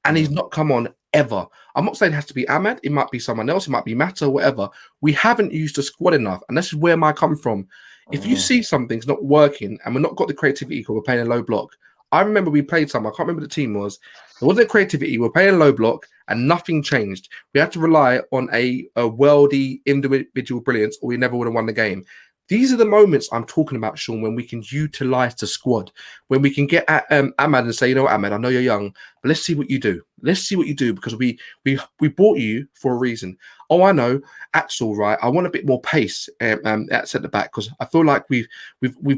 And he's not come on ever. I'm not saying it has to be Ahmad. It might be someone else. It might be Mata, whatever. We haven't used the squad enough, and this is where I come from. If you see something's not working and we're not got the creativity because we're playing a low block, I remember we played some. I can't remember the team was. There wasn't creativity. We're playing a low block, and nothing changed. We had to rely on a worldy individual brilliance, or we never would have won the game. These are the moments I'm talking about, Sean, when we can utilize the squad, when we can get at Ahmad and say, you know what, Ahmad, I know you're young, but let's see what you do. Let's see what you do, because we bought you for a reason. Oh, I know, Axel, right? I want a bit more pace at centre back, because I feel like we've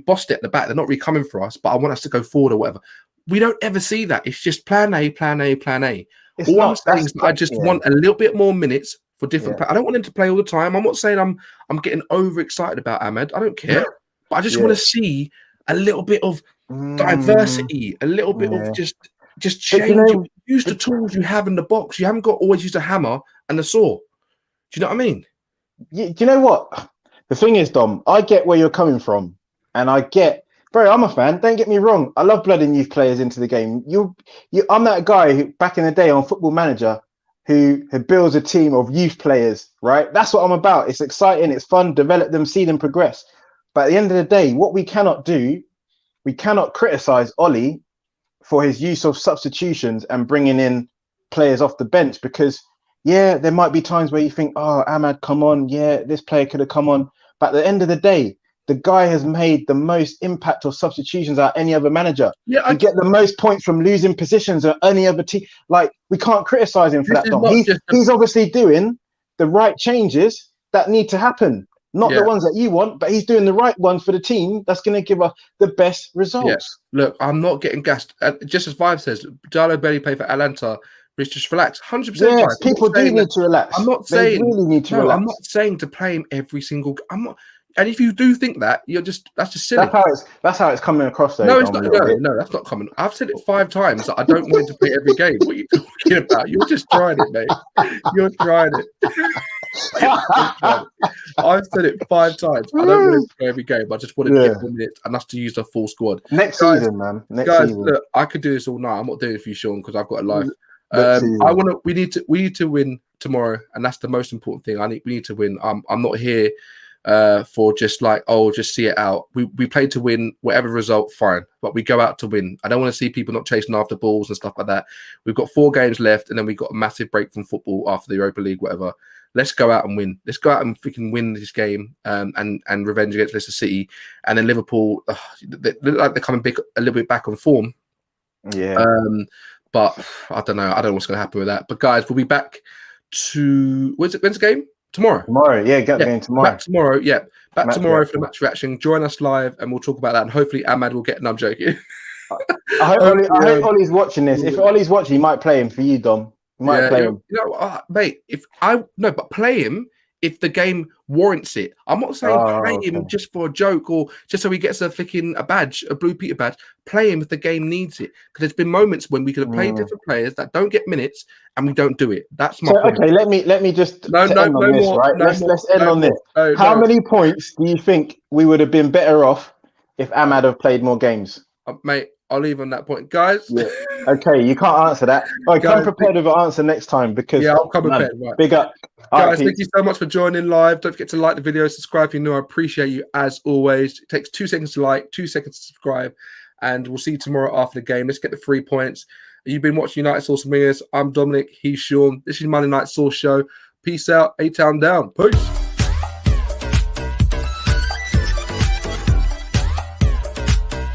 bossed it at the back. They're not really coming for us, but I want us to go forward or whatever. We don't ever see that. It's just plan A, plan A, plan A. All I'm saying is I just want a little bit more minutes for different. I don't want him to play all the time. I'm not saying I'm getting overexcited about Ahmad. I don't care, but I just want to see a little bit of diversity, a little bit of just change. Use the tools you have in the box. You haven't got always use a hammer and a saw. Do you know what I mean? Do you know what the thing is, Dom? I get where you're coming from, and I get. Bro, I'm a fan. Don't get me wrong. I love blooding youth players into the game. I'm that guy who, back in the day on Football Manager, who builds a team of youth players, right? That's what I'm about. It's exciting. It's fun. Develop them, see them progress. But at the end of the day, what we cannot do, we cannot criticize Ollie for his use of substitutions and bringing in players off the bench, because, there might be times where you think, oh, Ahmad, come on. Yeah, this player could have come on. But at the end of the day, the guy has made the most impact of substitutions out of any other manager. Yeah, I get the most points from losing positions of any other team. Like, we can't criticize him for that, Dom. He's obviously doing the right changes that need to happen. Not the ones that you want, but he's doing the right ones for the team that's going to give us the best results. Yeah. Look, I'm not getting gassed. Just as Vibe says, Diallo barely played for Atlanta. Just relax. 100%. Yes, people do need to relax. I'm not saying they really need to relax. I'm not saying to play him every single. I'm not. And if you do think that, that's just silly. That's how it's coming across. Though, no, it's not. No, that's not coming. I've said it 5 times that I don't want him to play every game. What are you talking about? You're just trying it, mate. You're trying it. I've said it 5 times. I don't want him to play every game. I just want to give 1 minute and us to use the full squad. Next season, man. Next season. Look, I could do this all night. I'm not doing it for you, Sean, because I've got a life. We need to win tomorrow, and that's the most important thing. We need to win. I'm not here for just like, just see it out. We play to win, whatever result, fine, but we go out to win. I don't want to see people not chasing after balls and stuff like that. We've got 4 games left, and then we've got a massive break from football after the Europa League, whatever. Let's go out and win. Let's go out and freaking win this game, and revenge against Leicester City. And then Liverpool, they look like they're coming a little bit back on form. Yeah. But I don't know. I don't know what's going to happen with that. But guys, we'll be back to when's the game? Tomorrow. Game tomorrow. Back tomorrow. Yeah, back tomorrow for the match reaction. Join us live, and we'll talk about that. And hopefully, Ahmad will get. No, I'm joking. I hope Ollie's watching this. If Ollie's watching, he might play him for you, Dom. He might play him. Mate. But play him if the game warrants it. I'm not saying play him just for a joke or just so he gets a badge, a Blue Peter badge. Play him if the game needs it. Because there's been moments when we could have played different players that don't get minutes and we don't do it. That's my point. Okay, let me just end on this, right? Let's end on this. How many points do you think we would have been better off if Ahmad have played more games? Mate, I'll leave on that point, guys. Yeah. Okay, you can't answer that. Come prepared with an answer next time, because I'll come prepared. Right. Big up, guys. Thank you so much for joining live. Don't forget to like the video, subscribe if you're new. I appreciate you as always. It takes 2 seconds to like, 2 seconds to subscribe, and we'll see you tomorrow after the game. Let's get the 3 points. You've been watching United Sauce and Wingers. I'm Dominic. He's Sean. This is Monday Night Sauce Show. Peace out. A-Town down. Peace.